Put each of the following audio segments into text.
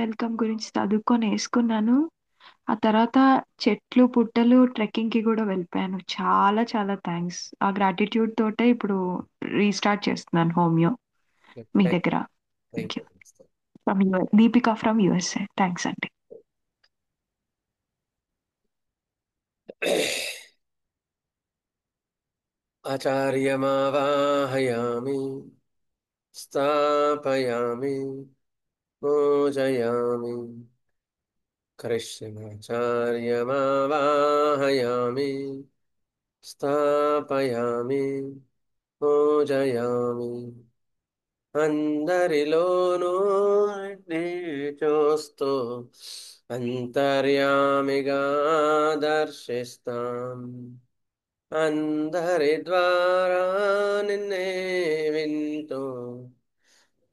Welcome గురించి చదువుకొని వేసుకున్నాను. ఆ తర్వాత చెట్లు పుట్టలు ట్రెక్కింగ్ కి కూడా వెళ్ళిపోయాను. చాలా చాలా థ్యాంక్స్. ఆ గ్రాటిట్యూడ్ తోటే ఇప్పుడు రీస్టార్ట్ చేస్తున్నాను హోమియో మీ థ్యాంక్ దగ్గర. Thank thank you. From Deepika from USA. Thanks అండి. యూ. ఆచార్యమావాహయామి స్థాపయామి పూజయామి కరిష్యమాచార్యమావాహయామి స్థాపయామి పూజయామి అందరిలోనూ చూస్తూ అంతర్యామిగా దర్శిస్తాం అందరి ద్వారా నిన్నే వింటూ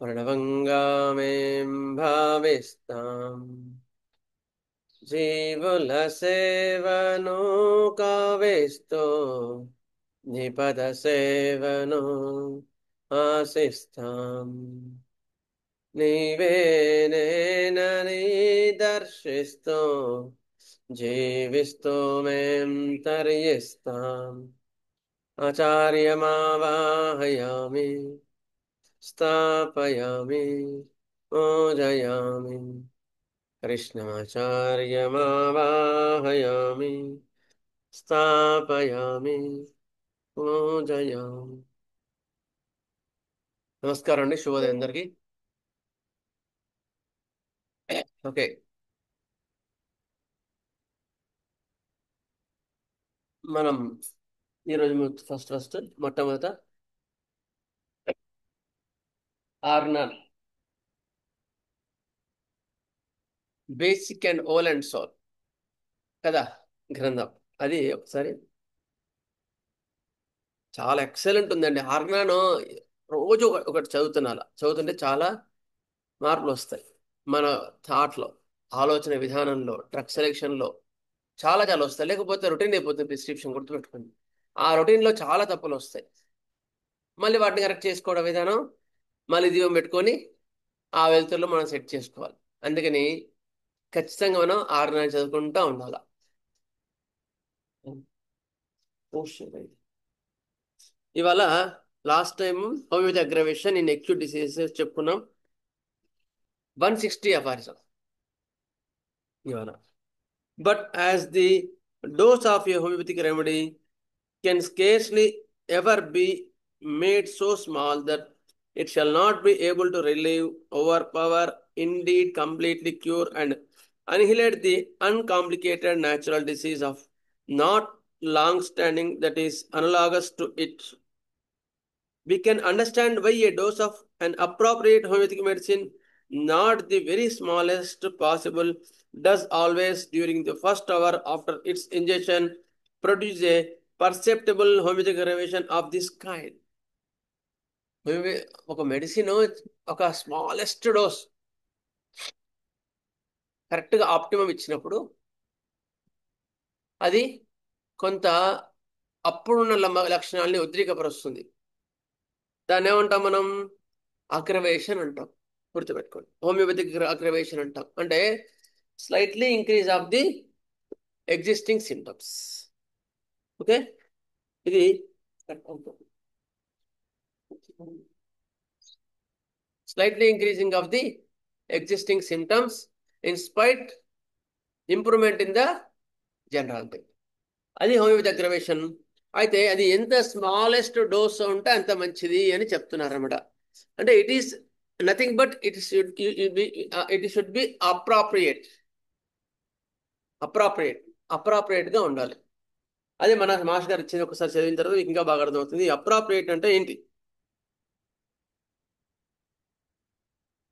ప్రణవంగా మేం భావిస్తాం జీవుల సేవను కావేస్తూ నిపద సేవను ఆశిస్తాం నీవే నేనని దర్శిస్తూ జీవిస్తూ మేం తరిస్తాం ఆచార్యమావాహయామి స్థాపయామి పూజయామి కృష్ణాచార్యమావాహయామి స్థాపయామి పూజయామి. నమస్కారం అండి, శుభోదయం అందరికి. ఓకే, మనం ఈరోజు ఫస్ట్ మొట్టమొదట ఆర్నర్ basic and whole and soul కదా గ్రంథం. అది ఒకసారి చాలా ఎక్సలెంట్ ఉందండి. ఆర్నాను రోజు ఒకటి చదువుతుంటే చాలా మార్పులు వస్తాయి మన థాట్లో, ఆలోచన విధానంలో, డ్రగ్ సెలెక్షన్లో చాలా చాలా వస్తాయి. లేకపోతే రొటీన్ అయిపోతుంది. ప్రిస్క్రిప్షన్ గుర్తుపెట్టుకోండి, ఆ రొటీన్లో చాలా తప్పులు వస్తాయి. మళ్ళీ వాటిని కరెక్ట్ చేసుకోవడం విధానం, మళ్ళీ దీపం పెట్టుకొని ఆ వెలుతురులో మనం సెట్ చేసుకోవాలి. అందుకని ఖచ్చితంగా మనం 6 నెలలు చదువుకుంటూ ఉండాలి. ఇవాళ last time homeopathy aggravation in acute diseases చెప్పుకున్నాం. 160 అపారిజం ఇవాళ. But as the dose of A homoeopathic remedy can scarcely ever be made so small that it shall not be able to relieve, overpower, indeed completely cure and annihilate the uncomplicated natural disease of not long standing that is analogous to it. We can understand why a dose of an appropriate homeopathic medicine, not the very smallest possible, does always during the first hour after its ingestion produce a perceptible homeopathic revision of this kind. ఒక medicine ఒక smallest dose కరెక్ట్గా optimum ఇచ్చినప్పుడు అది కొంత అప్పుడున్న లక్షణాలని ఉద్రేకపరుస్తుంది. దాన్ని ఏమంటాం మనం? అగ్రవేషన్ అంటాం. గుర్తుపెట్టుకోండి, హోమియోపతిక్ అగ్రవేషన్ అంటాం. అంటే slightly increase of the existing symptoms. Okay, ఇది slightly increasing of the existing symptoms in spite improvement in the general thing. అది హోమియోపతి అగ్రవేషన్. అయితే అది ఎంత స్మాలెస్ట్ డోస్ ఉంటే అంత మంచిది అని చెప్తున్నారు అనమాట. అంటే it is nothing but it should be appropriate. అప్రాప్రియేట్గా ఉండాలి. అదే మన మాస్టర్ గారు ఇచ్చింది. ఒకసారి చదివిన తర్వాత ఇంకా బాగా అర్థమవుతుంది. అప్రాప్రియేట్ అంటే ఏంటి?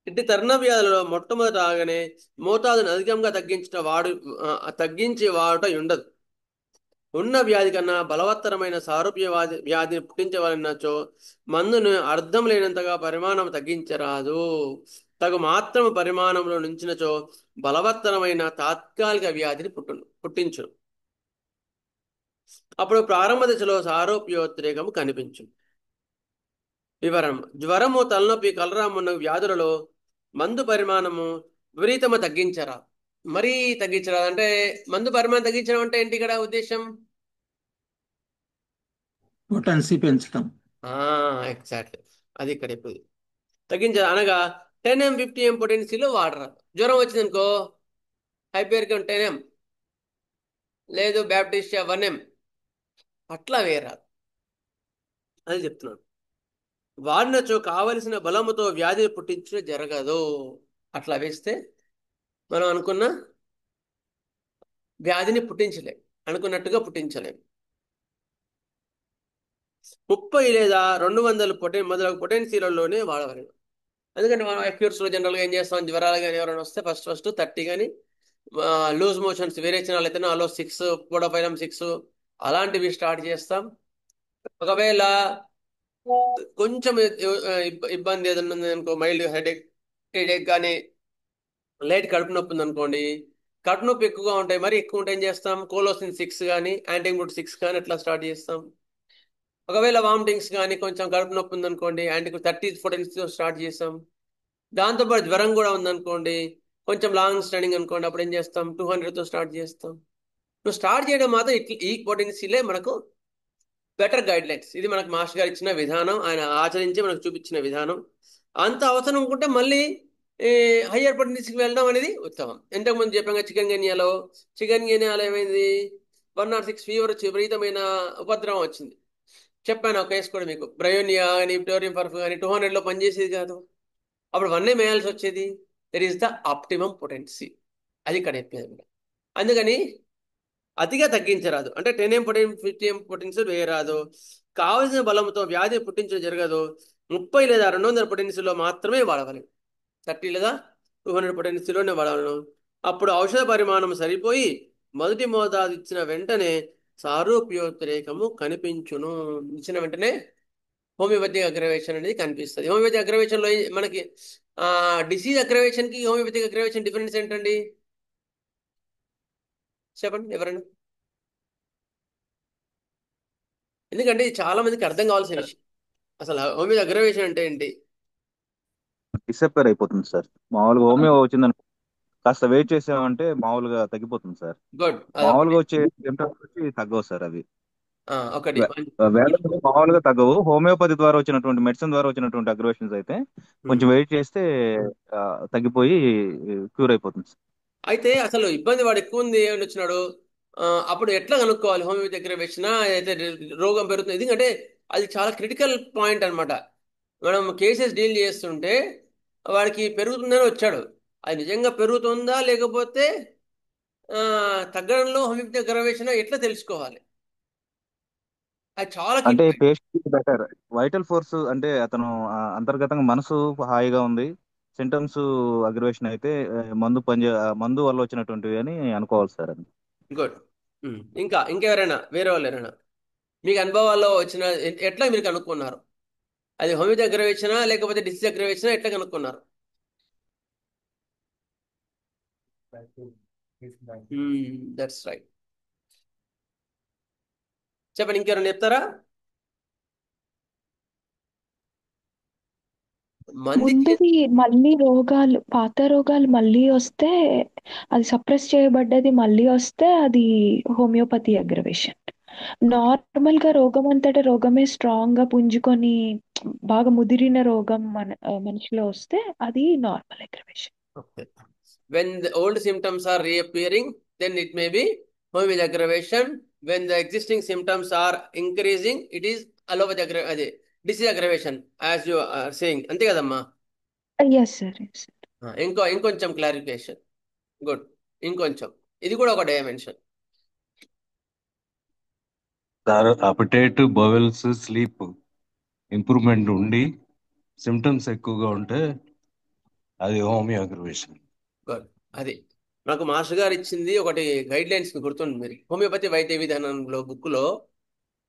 ఇంటి తర్ణ వ్యాధులలో మొట్టమొదట రాగానే మోతాదును అధికంగా తగ్గించి వాడుట ఉండదు. ఉన్న వ్యాధి కన్నా బలవత్తరమైన సారూప్య వ్యాధిని పుట్టించవలనచో మందును అర్థం లేనంతగా పరిమాణం తగ్గించరాదు. తగు మాత్రం పరిమాణంలో నుంచినచో బలవత్తరమైన తాత్కాలిక వ్యాధిని పుట్టించును. అప్పుడు ప్రారంభ దశలో సారూప్యోద్రేకము కనిపించు. వివరణ: జ్వరము, తలనొప్పి, కలరా మున్న వ్యాధులలో మందు పరిమాణము విపరీతమ తగ్గించరా. మరీ తగ్గించరా అంటే మందు పరిమాణం తగ్గించడం అంటే ఏంటి ఇక్కడ ఉద్దేశం? పొటెన్సీ పెంచడం. ఎగ్జాక్ట్లీ, అది ఇక్కడ ఇప్పుడు తగ్గించరా అనగా 10 m 50 m పొటెన్సీలో వాడరా. జ్వరం వచ్చిందనుకో హైపేరికం 10 m, లేదు బ్యాప్టిస్టియా 1 m, అట్లా వేయరాదు. అది చెప్తున్నాను. వాడినచో కావలసిన బలముతో వ్యాధిని పుట్టించడం జరగదు. అట్లా వేస్తే మనం అనుకున్న వ్యాధిని పుట్టించలేం, అనుకున్నట్టుగా పుట్టించలేం. 30 లేదా 200 మొదలగు పొటెన్సీలలోనే వాడవలేము. ఎందుకంటే మనం అక్యూర్స్లో జనరల్గా ఏం చేస్తాం, జ్వరాలు కానీ ఎవరైనా వస్తే ఫస్ట్ 30 కానీ, లూజ్ మోషన్స్ విరేచనాలు అయితే అలో 6, పొడపైలం 6 అలాంటివి స్టార్ట్ చేస్తాం. ఒకవేళ కొంచెం ఇబ్బంది ఏదైనా ఉంది అనుకో, మైల్డ్ హెడేక్ కానీ లైట్ కడుపు నొప్పి ఉంది అనుకోండి, కడుపు నొప్పి ఎక్కువగా ఉంటాయి, మరి ఎక్కువ ఉంటే ఏం చేస్తాం, కోలోసిన్ 6 కానీ యాంటీగ్లూట్ 6 కానీ అట్లా స్టార్ట్ చేస్తాం. ఒకవేళ వామిటింగ్స్ కానీ కొంచెం కడుపు నొప్పి ఉందనుకోండి, యాంటీగ్లూట్ 30 పొటెన్సీతో స్టార్ట్ చేస్తాం. దాంతోపాటు జ్వరం కూడా ఉందనుకోండి, కొంచెం లాంగ్ స్టాండింగ్ అనుకోండి, అప్పుడు ఏం చేస్తాం, 200తో స్టార్ట్ చేస్తాం. నువ్వు స్టార్ట్ చేయడం మాత్రం ఈ పొటెన్సీలే మనకు బెటర్ గైడ్ లైన్స్. ఇది మనకు మాస్టర్ గారు ఇచ్చిన విధానం, ఆయన ఆచరించి మనకు చూపించిన విధానం. అంత అవసరం అనుకుంటే మళ్ళీ హయ్యర్ పొటెన్సీకి వెళ్ళడం అనేది ఉత్తమం. ఇంతకుముందు చెప్పాక చికెన్ గినియాలో ఏమైంది, 106 ఫీవర్ వచ్చి విపరీతమైన ఉపద్రవం వచ్చింది. చెప్పాను ఒక కేసు కూడా మీకు, బ్రయోనియా కానీ విక్టోరియం ఫర్ఫ్ కానీ 200లో పనిచేసేది కాదు. అప్పుడు 1 వేయాల్సి వచ్చేది. That is the optimum potency. అది ఇక్కడ చెప్పేది. అందుకని అతిగా తగ్గించరాదు, అంటే 10 m 50 m పొటెన్సీ వేయరాదు. కావలసిన బలంతో వ్యాధి పుట్టించడం జరగదు. 30 లేదా 200 పొటెన్సీలో మాత్రమే వాడవాలి. 30 లేదా 200 పొటెన్సీలోనే వాడవలను. అప్పుడు ఔషధ పరిమాణం సరిపోయి మొదటి మోతాదు ఇచ్చిన వెంటనే సారూప్యోద్రేకము కనిపించును. ఇచ్చిన వెంటనే హోమియోపతిక్ అగ్రవేషన్ అనేది కనిపిస్తుంది. హోమియోపతిక్ అగ్రవేషన్లో మనకి డిసీజ్ అగ్రవేషన్కి హోమియోపతిక్ అగ్రవేషన్ డిఫరెన్స్ ఏంటండి? చెప్పండి ఎవరైనా. ఎందుకంటే ఇది చాలా మందికి అర్థం కావాల్సిన విషయం. అసలు హోమియో అగ్రవేషన్ అంటే ఏంటి? డిసప్పేర్ అయిపోతుంది సార్. మామూలుగా హోమియో వచ్చిందని కాస్త వెయిట్ చేసామంటే మామూలుగా తగ్గిపోతుంది సార్. గుడ్. మామూలుగా వచ్చే సిమ్టమ్స్ వచ్చి తగ్గవు సార్. అవి ఒకటి వేళలు మామూలుగా తగ్గవు. హోమియోపతి ద్వారా వచ్చినటువంటి మెడిసిన్ ద్వారా వచ్చినటువంటి అగ్రవేషన్స్ అయితే కొంచెం వెయిట్ చేస్తే ఆ, తగ్గిపోయి క్యూర్ అయిపోతుంది సార్. అయితే అసలు ఇబ్బంది వాడు ఎక్కువ ఉంది అని వచ్చినాడు, అప్పుడు ఎట్లా కనుక్కోవాలి హోమియోపతి దగ్గర వచ్చినా అయితే రోగం పెరుగుతుంది? ఎందుకంటే అది చాలా క్రిటికల్ పాయింట్ అన్నమాట. మనం కేసెస్ డీల్ చేస్తుంటే వాడికి పెరుగుతుందని వచ్చాడు, అది నిజంగా పెరుగుతుందా లేకపోతే తగ్గడంలో హోమియోపతి అగ్రవేషన్ ఎట్లా తెలుసుకోవాలి? అది చాలా కీ అంటే point. Patient better vital force అంటే అతను అంతర్గతంగా మనసు హాయిగా ఉంది, సింటమ్స్ అగ్రవేషన్ అయితే మందు వల్ల వచ్చినటువంటివి అని అనుకోవాలి సార్. అది గుడ్. ఇంకెవరైనా వేరే వాళ్ళు ఎవరైనా మీకు అనుభవాల్లో వచ్చిన ఎట్లా మీరు కనుక్కున్నారు? అది హోమియోపతి అగ్రవేషనా లేకపోతే డిసీజ్ అగ్రవేషనా, ఎట్లా కనుక్కున్నారు? That's right. చెప్పండి, ఇంకెవరైనా చెప్తారా? మంది ముందుది మళ్ళీ రోగాలు, పాత రోగాలు మళ్ళీ వస్తే, అది సప్రెస్ చేయబడ్డది మళ్ళీ వస్తే అది హోమియోపతి అగ్రవేషన్. నార్మల్ గా రోగం అంతటా రోగమే స్ట్రాంగ్ గా పుంజుకొని బాగా ముదిరిన రోగం మనిషిలో వస్తే అది normal aggravation. Okay. When the old symptoms are reappearing, then it may be homeopathic aggravation. When the existing symptoms are increasing, it is allopathic aggravation, disease aggravation, as you are saying. అంతే కదమ్మా? Yes sir. ఇంకొంచెం clarification. Good. ఇంకొంచెం ఇది కూడా ఒక dimension. Sir appetite, bowels, sleep improvement ఉండి symptoms ఎక్కువగా ఉంటే అది హోమియో అగ్రవేషన్. గుడ్. అది నాకు మాస్టర్ గారు ఇచ్చింది ఒకటి గైడ్ లైన్స్ గుర్తుంది. మీరు హోమియోపతి వైద్య విధానంలో బుక్లో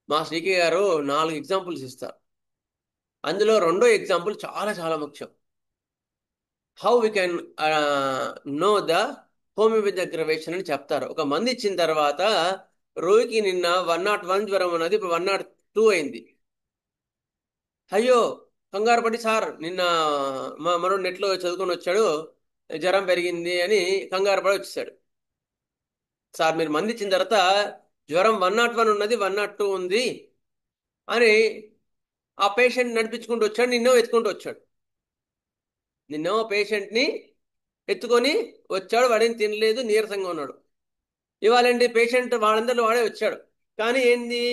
మా శ్రీకి గారు 4 ఎగ్జాంపుల్స్ ఇస్తారు. అందులో రెండో ఎగ్జాంపుల్ చాలా చాలా ముఖ్యం. How we can know the homeopathy aggravation అని చెప్తారు. ఒక మంది ఇచ్చిన తర్వాత రోగికి నిన్న 101 జ్వరం ఉన్నది, ఇప్పుడు 102 అయింది. అయ్యో కంగారు పడి, సార్ నిన్న మరో నెట్లో చదువుకొని వచ్చాడు, జ్వరం పెరిగింది అని కంగారు పడి వచ్చేసాడు. సార్ మీరు మంది ఇచ్చిన తర్వాత జ్వరం 101 ఉన్నది, 102 ఉంది అని ఆ పేషెంట్ నడిపించుకుంటూ వచ్చాడు. నిన్నో ఎత్తుకుంటూ వచ్చాడు. నిన్నో పేషెంట్ని ఎత్తుకొని వచ్చాడు. వాడేం తినలేదు, నీరసంగా ఉన్నాడు. ఇవాళండి పేషెంట్ వాళ్ళందరిలో వాడే వచ్చాడు. కానీ ఏంది,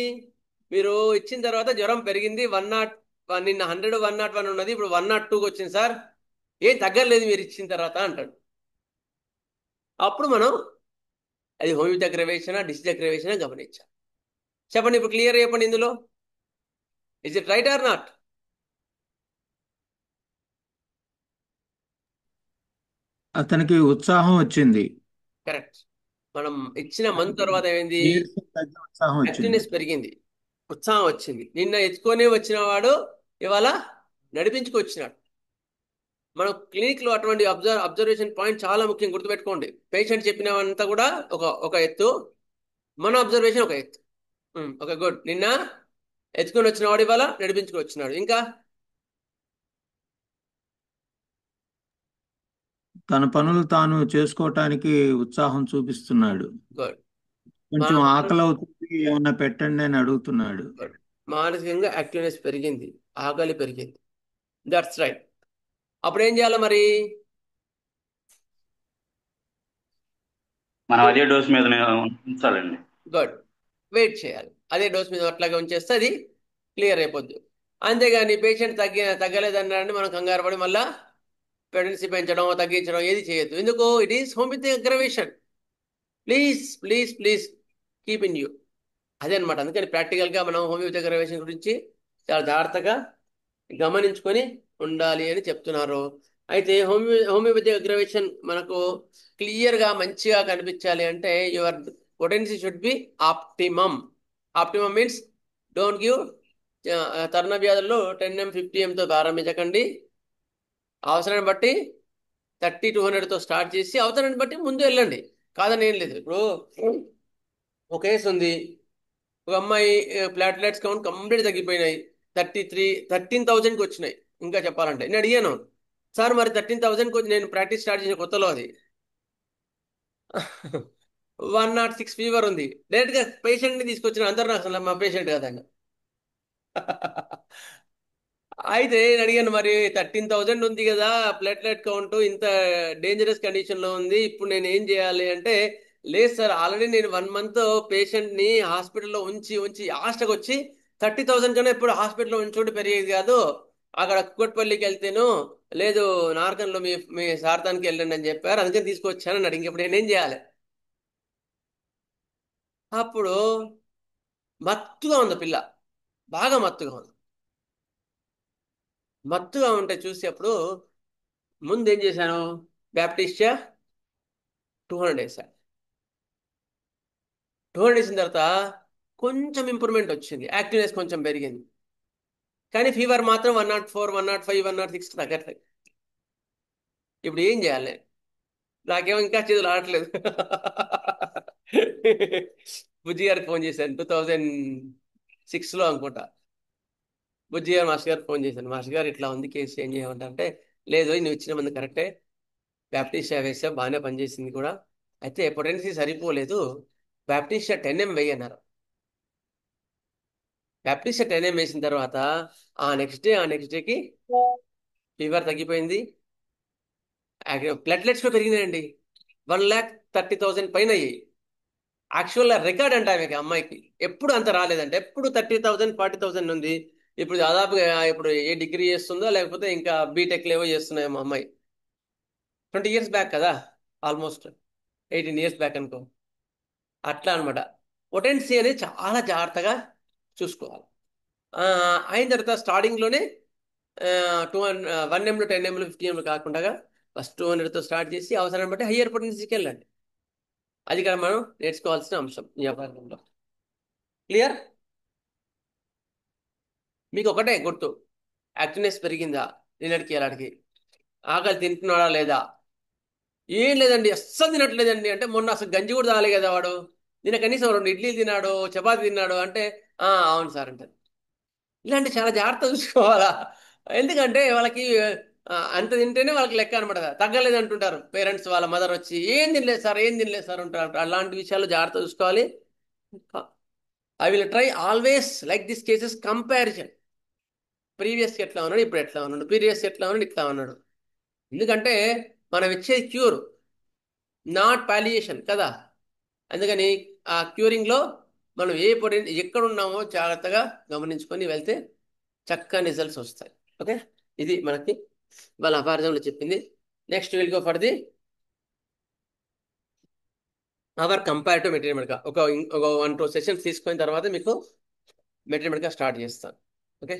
మీరు ఇచ్చిన తర్వాత జ్వరం పెరిగింది, 101, నిన్న 100 101 ఉన్నది, ఇప్పుడు 102కి వచ్చింది సార్, ఏం తగ్గలేదు మీరు ఇచ్చిన తర్వాత అంటాడు. అప్పుడు మనం అది హోమియోపతి అగ్రవేషనా డిసీజ్ అగ్రవేషనా గమనించాలి. చెప్పండి, ఇప్పుడు క్లియర్ చెప్పండి, ఇందులో is it right are not? అతనికి ఉత్సాహం వచ్చింది. కరెక్ట్. మనం ఇచ్చిన మంత్ తర్వాత ఏమైంది, నీరసం తగ్గి ఉత్సాహం వచ్చింది. యాక్టివ్నెస్ పెరిగింది, ఉత్సాహం వచ్చింది. నిన్న ఎత్తుకొని వచ్చిన వాడు ఇవాళ నడిపించుకొచ్చినాడు. మనం క్లినిక్ లో అటువంటి అబ్జర్వేషన్ పాయింట్ చాలా ముఖ్యం, గుర్తుపెట్టుకోండి. పేషెంట్ చెప్పినవంతా కూడా ఒక ఎత్తు, మన అబ్జర్వేషన్ ఒక ఎత్తు. Okay, good. నిన్న ఎత్తుకొని వచ్చిన వాడు ఇవాళ నడిపించుకొని వచ్చినాడు. ఇంకా తన పనులు తాను చేసుకోవటానికి ఉత్సాహం చూపిస్తున్నాడు. గుడ్. కొంచెం ఆకలి అవుతుంది, ఏమన్నా పెట్టండి అని అడుగుతున్నాడు. మానసికంగా యాక్టివ్నెస్ పెరిగింది, ఆకలి పెరిగింది. That's right. అప్పుడు ఏం చేయాలి మరి? మనం అదే డోస్ మీద ఉంచాలండి. గుడ్. వెయిట్ చేయాలి. అదే డోస్ మీద అట్లాగే ఉంచేస్తే అది క్లియర్ అయిపోద్ది. అంతేగాని పేషెంట్ తగ్గలేదన్నారని మనం కంగారు పడి మళ్ళా ప్రెగ్నెన్సీ పెంచడం తగ్గించడం ఏది చేయొద్దు. ఎందుకు? It is homeopathy aggravation. Please please please keep in you. అదే అనమాట. అందుకని ప్రాక్టికల్గా మనం హోమియోపతి అగ్రవేషన్ గురించి చాలా జాగ్రత్తగా గమనించుకొని ఉండాలి అని చెప్తున్నారు. అయితే హోమియోపతి అగ్రవేషన్ మనకు క్లియర్గా మంచిగా కనిపించాలి అంటే your potency should be optimum. Optimum means don't give తరుణ వ్యాధుల్లో 10 ml 50 mlతో ప్రారంభించకండి. అవసరాన్ని బట్టి 30 200తో స్టార్ట్ చేసి అవసరాన్ని బట్టి ముందు వెళ్ళండి, కాదని ఏం లేదు. ఇప్పుడు ఒక కేసు ఉంది, ఒక అమ్మాయి ప్లాట్లెట్స్ కౌంట్ కంప్లీట్ తగ్గిపోయినాయి, 13,000కి వచ్చినాయి. ఇంకా చెప్పాలంటే నేను అడిగాను, సార్ మరి 13,000కి వచ్చి నేను ప్రాక్టీస్ స్టార్ట్ చేసిన కొత్తలో అది 106 ఫీవర్ ఉంది. డైరెక్ట్గా పేషెంట్ని తీసుకొచ్చిన, అందరు నాకు అసలు మా పేషెంట్ కాదండి. అయితే నేను అడిగాను, మరి 13,000 ఉంది కదా ప్లేట్లెట్ కౌంట్, ఇంత డేంజరస్ కండిషన్లో ఉంది, ఇప్పుడు నేను ఏం చేయాలి అంటే, లేదు సార్ ఆల్రెడీ నేను 1 month పేషెంట్ని హాస్పిటల్లో ఉంచి ఉంచి లాస్ట్కి వచ్చి 30,000 కన్నా ఇప్పుడు హాస్పిటల్లో ఉంచోటి పెరిగేది కాదు, అక్కడ కుక్కట్పల్లికి వెళ్తేను లేదు నార్కన్లో మీ సార్థానికి వెళ్ళండి అని చెప్పారు, అందుకని తీసుకొచ్చాను అన్నాడు. ఇంకెప్పుడు నేనేం చేయాలి? అప్పుడు మత్తుగా ఉంది పిల్ల, బాగా మత్తుగా ఉంది. మత్తుగా ఉంటే చూసి అప్పుడు ముందు ఏం చేశాను, బ్యాప్టిస్టా 200 వేసాను. 200 వేసిన తర్వాత కొంచెం ఇంప్రూవ్మెంట్ వచ్చింది, యాక్టివ్నెస్ కొంచెం పెరిగింది. కానీ ఫీవర్ మాత్రం 104 105 106 తగ్గట్లేదు. ఇప్పుడు ఏం చేయాలి? నాకేమో ఇంకా చేతులు ఆడట్లేదు. బుజ్జి గారికి ఫోన్ చేశాను 2006లో అనుకుంటా. బుజ్జి గారు మాస్టర్ గారు ఫోన్ చేశాను, మాస్టర్ గారు ఇట్లా ఉంది కేసు, ఏం చేయమంటే, లేదు నువ్వు ఇచ్చిన మంది కరెక్టే, బ్యాప్టిస్టా వేసా బాగానే పనిచేసింది కూడా, అయితే పొటెన్సీ సరిపోలేదు, బ్యాప్టిస్టా 10 ml వేయన్నారు. బ్యాప్టిస్టా 10 ml వేసిన తర్వాత ఆ నెక్స్ట్ డేకి ఫీవర్ తగ్గిపోయింది, ప్లేట్లెట్స్ కూడా పెరిగినాయండి, 1,30,000 పైన అయ్యాయి. యాక్చువల్ రికార్డ్ అంటే ఆమెకి, అమ్మాయికి ఎప్పుడు అంత రాలేదంటే, ఎప్పుడు 30,000 40,000 ఉంది. ఇప్పుడు దాదాపుగా ఇప్పుడు ఏ డిగ్రీ చేస్తుందో లేకపోతే ఇంకా బీటెక్ లేవో చేస్తున్నాయి మా అమ్మాయి. 20 years బ్యాక్ కదా, ఆల్మోస్ట్ 18 years బ్యాక్ అనుకో. అట్లా అనమాట. పొటెన్సీ అనేది చాలా జాగ్రత్తగా చూసుకోవాలి. అయిన తర్వాత స్టార్టింగ్లోనే 1 ml 10 ml 50 ml కాకుండా ఫస్ట్ 200తో స్టార్ట్ చేసి అవసరాన్ని బట్టి హయ్యర్ పొటెన్సీకి వెళ్ళండి. అది కదా మనం నేర్చుకోవాల్సిన అంశం ఈ వ్యాపారంలో. క్లియర్? మీకు ఒకటే గుర్తు, యాక్టివ్నెస్ పెరిగిందా నిన్నటికి ఎలాంటికి, ఆకలి తింటున్నాడా లేదా? ఏం లేదండి అస్సలు తినట్లేదండి అంటే, మొన్న అసలు గంజి కూడా తాగలే కదా వాడు, నిన్న కనీసం 2 ఇడ్లీలు తిన్నాడు, చపాతి తిన్నాడు అంటే అవును సార్ అంటారు. ఇలాంటి చాలా జాగ్రత్త చూసుకోవాలా. ఎందుకంటే వాళ్ళకి అంత తింటేనే వాళ్ళకి లెక్క అనమాట. తగ్గలేదు అంటుంటారు పేరెంట్స్, వాళ్ళ మదర్ వచ్చి ఏం తినలేదు సార్, ఏం తినలేదు సార్ అంటారు. అలాంటి విషయాలు జాగ్రత్త చూసుకోవాలి. I will try always like this cases comparison. ప్రీవియస్కి ఎట్లా ఉన్నాడు, ఇప్పుడు ఎట్లా ఉన్నాడు, ప్రీవియస్ ఎట్లా ఉన్నాడు, ఇట్లా ఉన్నాడు. ఎందుకంటే మనం ఇచ్చే క్యూర్, నాట్ పాలియేషన్ కదా. అందుకని ఆ క్యూరింగ్లో మనం ఏ పొడి ఎక్కడ ఉన్నామో జాగ్రత్తగా గమనించుకొని వెళ్తే చక్కని రిజల్ట్స్ వస్తాయి. ఓకే, ఇది మనకి వాళ్ళ అపార్థంలో చెప్పింది. Next will go for the our comparative materia medica. ఒక 1-2 సెషన్స్ తీసుకున్న తర్వాత మీకు మెటీరియల్ మెడక స్టార్ట్ చేస్తాను. ఓకే,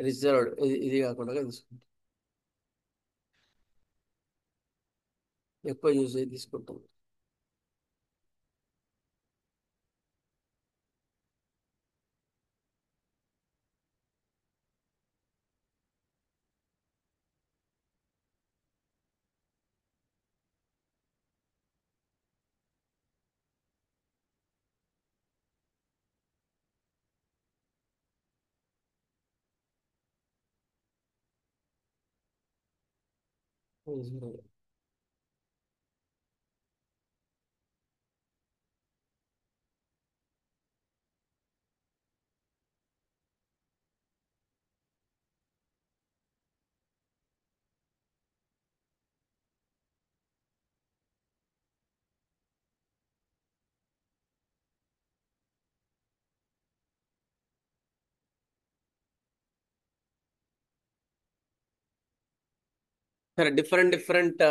రిజర్వ్డ్ ఇది కాకుండా తీసుకుంటాం, ఎక్కువ యూజ్ అయ్యి తీసుకుంటాం. సరే, డిఫరెంట్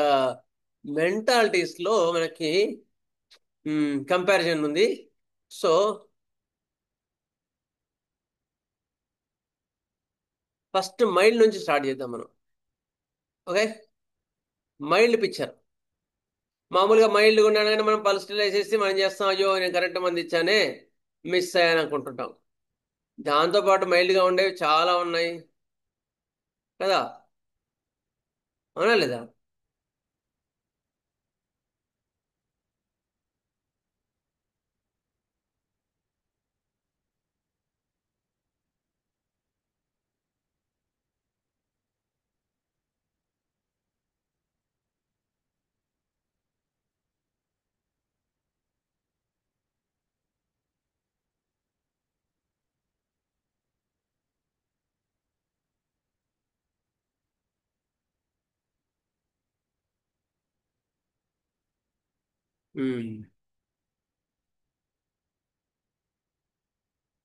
మెంటాలిటీస్లో మనకి కంపారిజన్ ఉంది. సో ఫస్ట్ మైల్డ్ నుంచి స్టార్ట్ చేద్దాం మనం. Okay, mild picture. మామూలుగా మైల్డ్గా ఉన్నాను కానీ మనం పల్స్టిల్ వేసేసి మనం చేస్తాం, అయ్యో నేను కరెక్ట్ మంది ఇచ్చానే, మిస్ అయ్యాను అనుకుంటుంటాం. దాంతోపాటు మైల్డ్గా ఉండేవి చాలా ఉన్నాయి కదా, అవునా లేదా?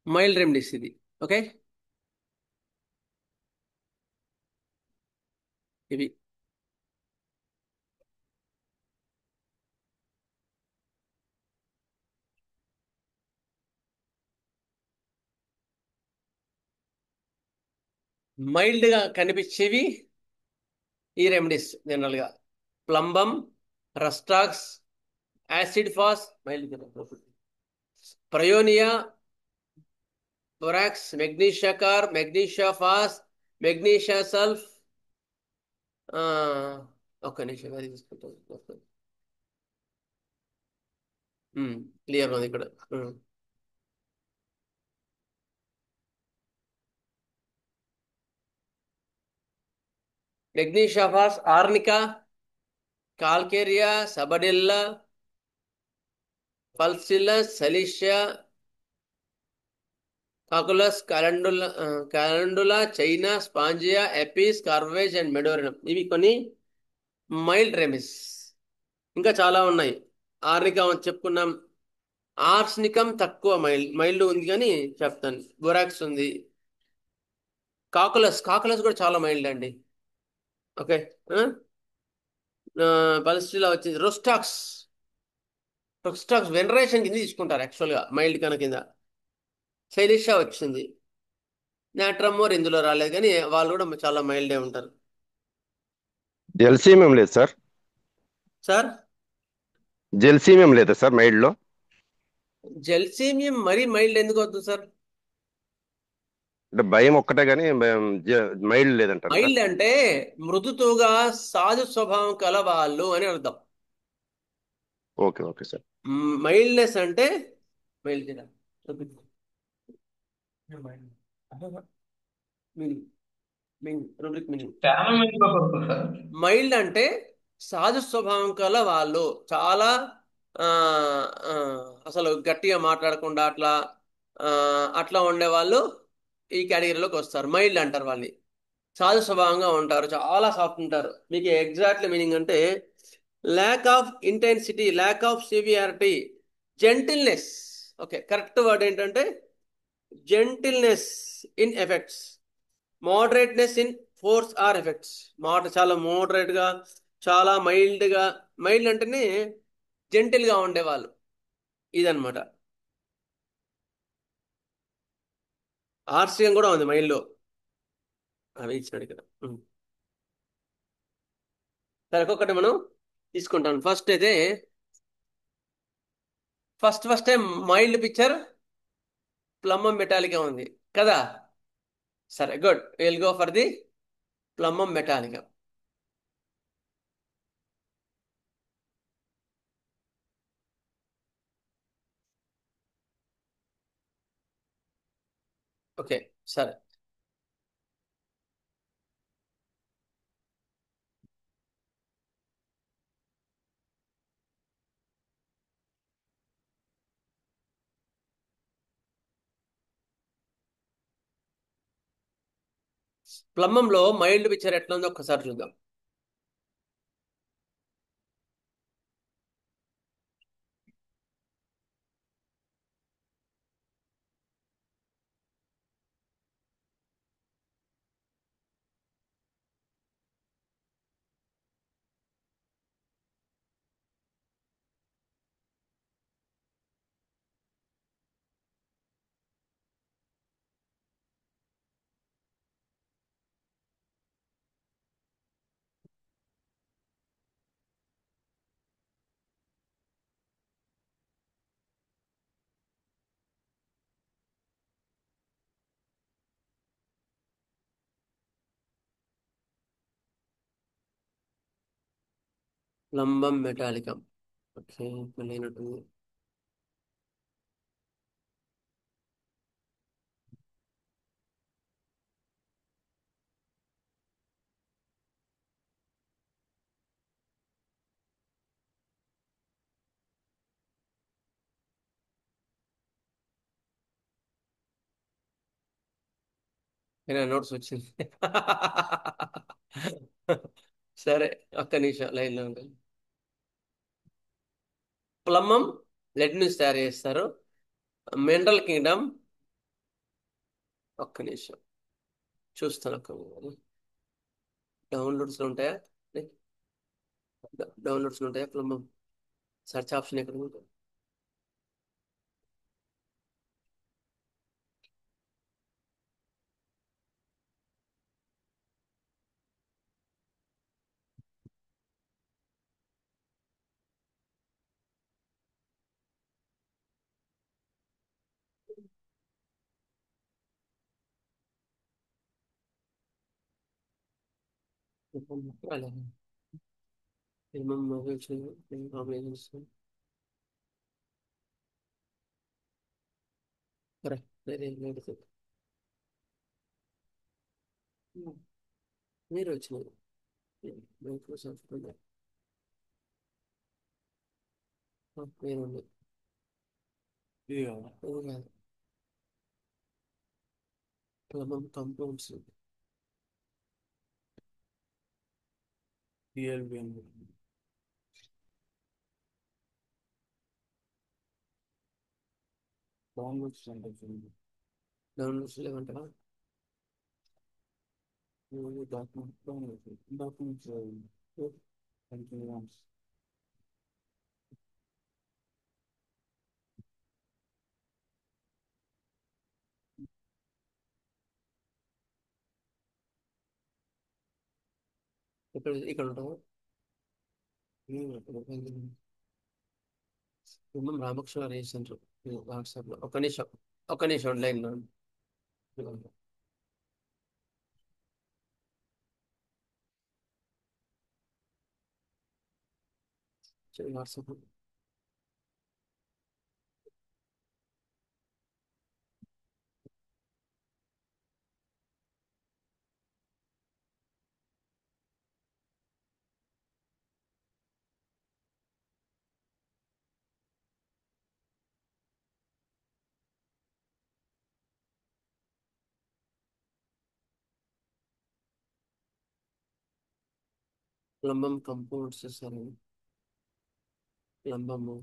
మైల్డ్ రెమెడీస్ ఇది. ఓకే, ఇవి మైల్డ్గా కనిపించేవి ఈ రెమెడీస్. జనరల్గా plumbum, rhus tox, acid phos, mild bryonia, borax, magnesia carb, magnesia phos, magnesia sulph. ఒక్క నిమిషం అది తీసుకుంటాం. క్లియర్ ఉంది ఇక్కడ. Magnesia phos, arnica, calcarea, sabadilla, pulsatilla, silicea, cocculus, calendula, China, spongia, apis, carbo veg and medorrhinum. ఇవి కొన్ని మైల్డ్ రెమిస్. ఇంకా చాలా ఉన్నాయి. ఆర్నికా చెప్పుకున్నాం. ఆర్స్నికం తక్కువ మైల్డ్ ఉంది కానీ చెప్తాను. బొరాక్స్ ఉంది. కాకులస్ కూడా చాలా మైల్డ్ అండి. ఓకే, పల్సిలా వచ్చింది. రొస్టాక్స్ వెనరేషన్ కింద తీసుకుంటారు యాక్చువల్గా, మైల్డ్ కన కింద. శైలిషా వచ్చింది. నాట్రమోర్ ఇందులో రాలేదు, కానీ వాళ్ళు కూడా చాలా మైల్డే ఉంటారు. జెల్సీమ్ ఏం లేదు సార్? సార్ జెల్సీమ్ ఏం లేదా సార్ మైల్డ్లో? జెల్సీమియం మరీ మైల్డ్ ఎందుకు అవుతుంది సార్? అంటే భయం ఒక్కటే కానీ మైల్డ్ లేదంటారు సార్? మైల్డ్ అంటే మృదుతుగా సాధు స్వభావం కలవాళ్ళు అని అర్థం. Okay okay sir. మైల్డ్నెస్ అంటే మైల్డ్ చాలా మంది పడుతుంది సార్. మైల్డ్ అంటే సాధు స్వభావం కల వాళ్ళు, చాలా ఆ, ఆ, అసలు గట్టిగా మాట్లాడకుండా అట్లా అట్లా ఉండే వాళ్ళు ఈ కేటగిరీలోకి వస్తారు. మైల్డ్ అంటారు వాళ్ళని. సాధు స్వభావంగా ఉంటారు, చాలా సాఫ్ట్ ఉంటారు. మీకు ఎగ్జాక్ట్లీ మీనింగ్ అంటే lack of intensity, lack of severity, gentleness. Okay, correct word ఏంటంటే gentleness in effects, moderateness in force or effects. చాలా మోడరేట్గా, చాలా మైల్డ్గా. మైల్డ్ అంటేనే జెంటిల్గా ఉండేవాళ్ళు, ఇదనమాట. ఆర్సియం కూడా ఉంది మైల్డ్లో, అవి ఇచ్చినాడు ఇక్కడ. సరే, ఒక్కొక్కటి మనం తీసుకుంటాం. ఫస్ట్ అయితే first time mild picture plumbum metallicum ఉంది కదా. సరే, good, will go for the plumbum metallicum. Okay, సరే. ప్లమ్మంలో మైల్డ్ పిక్చర్ ఎట్లా ఉందో ఒక్కసారి చూద్దాం. Plumbum metallicum. ఓకే, లేనట్టుంది. నోట్స్ వచ్చింది. సరే, ఒక్క నిమిషం లైన్లో ఉంటుంది. ప్లమ్మం లెడ్ నుంచి తయారు చేస్తారు. మినరల్ కింగ్డమ్, ఒక్క నిమిషం చూస్తాను. డౌన్లోడ్స్లో ఉంటాయా? డౌన్లోడ్స్లో ఉంటాయా ప్లమ్మం? సెర్చ్ ఆప్షన్ ఎక్కడ ఉంటుంది? మీరు వచ్చినారు మైక్రోసాఫ్ట్ వేరుంది. ఇది కాదు, ప్లమ్మం కంపౌండ్స్. డౌన్లోడ్స్ లేవంటారా? ఇక్కడ ఉంటాము. రామకృష్ణ రేషన్ వాట్సాప్ లో ఒక నిమిషం లైన్ లో వాట్సాప్. లంబం కంపౌండ్స్ సరే లంబము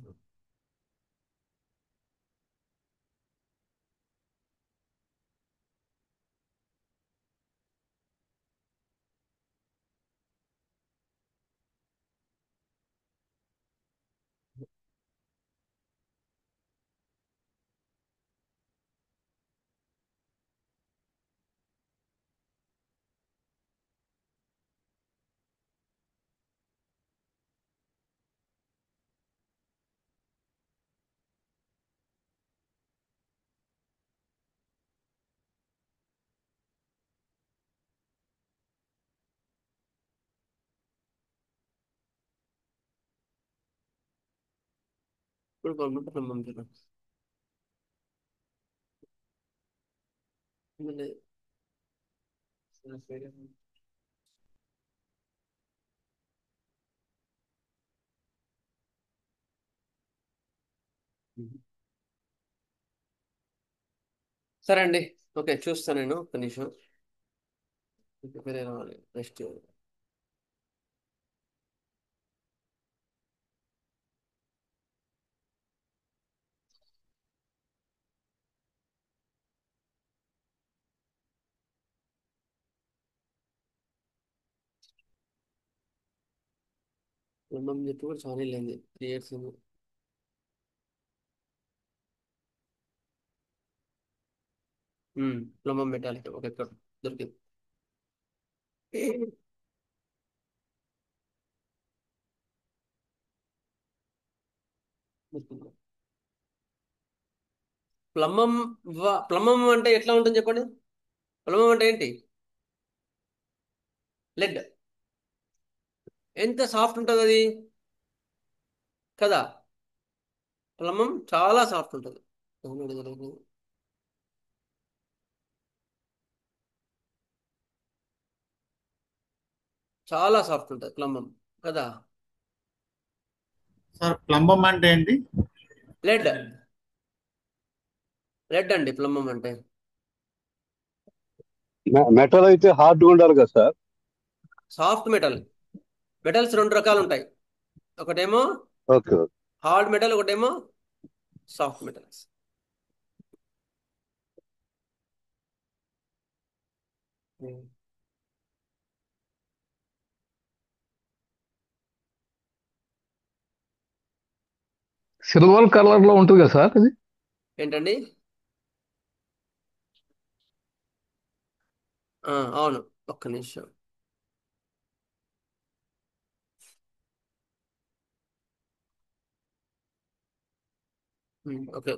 ఇప్పుడు లంబం చూద్దాం. సరే అండి, ఓకే చూస్తాను నేను ఒక నిమిషం. ప్రిపేర్ అవ్వాలి నెక్స్ట్. లంబం చెప్పి కూడా చాలా వెళ్ళింది 3 years. లంబం పెట్టాలి. ఓకే దొరికింది. ప్లమ్మం ప్లమ్మం అంటే ఎట్లా ఉంటుంది చెప్పండి. ప్లమ్మం అంటే ఏంటి? లెడ్. ఎంత సాఫ్ట్ ఉంటుంది అది కదా. ప్లమ్మం చాలా సాఫ్ట్ ఉంటుంది. చాలా సాఫ్ట్ ఉంటుంది ప్లంబం కదా. సార్ ప్లంబం అంటే ఏంటి? లెడ్. లెడ్ అండి ప్లంబం అంటే. మెటల్ అయితే హార్డ్గా ఉండాలి కదా సార్? Soft metal. మెటల్స్ 2 రకాలు ఉంటాయి. ఒకటేమో ఓకే హార్డ్ మెటల్, ఒకటేమో సాఫ్ట్ మెటల్స్. సిల్వర్ కలర్ లో ఉంటుంది కదా సార్ ఇది? ఏంటండి? అవును, ఒక్క నిమిషం. Okay,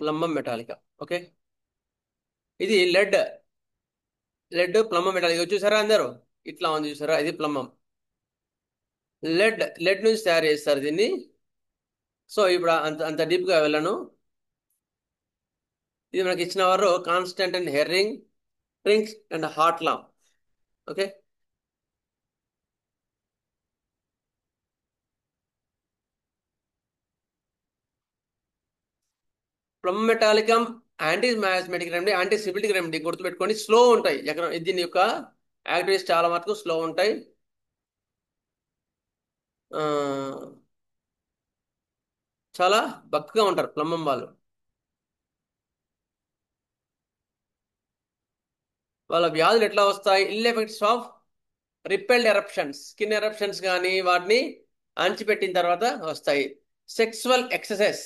plumbum Metallica. ఓకే, ఇది లెడ్. లెడ్ ప్లంబం మెటాలికా చూసారా అందరూ? ఇట్లా ఉంది చూసారా, ఇది ప్లంబం. లెడ్ నుంచి తయారు చేస్తారు దీన్ని. సో ఇప్పుడు అంత డీప్గా వెళ్ళను. ఇది మనకి ఇచ్చిన వారు constant and Hering, Trinks and Hartlaub. Okay, plum metallicum anti miasmatic remedy, anti syphilitic remedy గుర్తుపెట్టుకోండి. స్లో ఉంటాయి. దీని యొక్క యాక్టివిటీస్ చాలా మటుకు స్లో ఉంటాయి. చాలా బక్కగా ఉంటారు ప్లంబం వాళ్ళు. వాళ్ళ వ్యాధులు ఎట్లా వస్తాయి? Ill effects of repelled eruptions, skin eruptions కానీ వాటిని అణిచిపెట్టిన తర్వాత వస్తాయి. సెక్సువల్ ఎక్సెసెస్,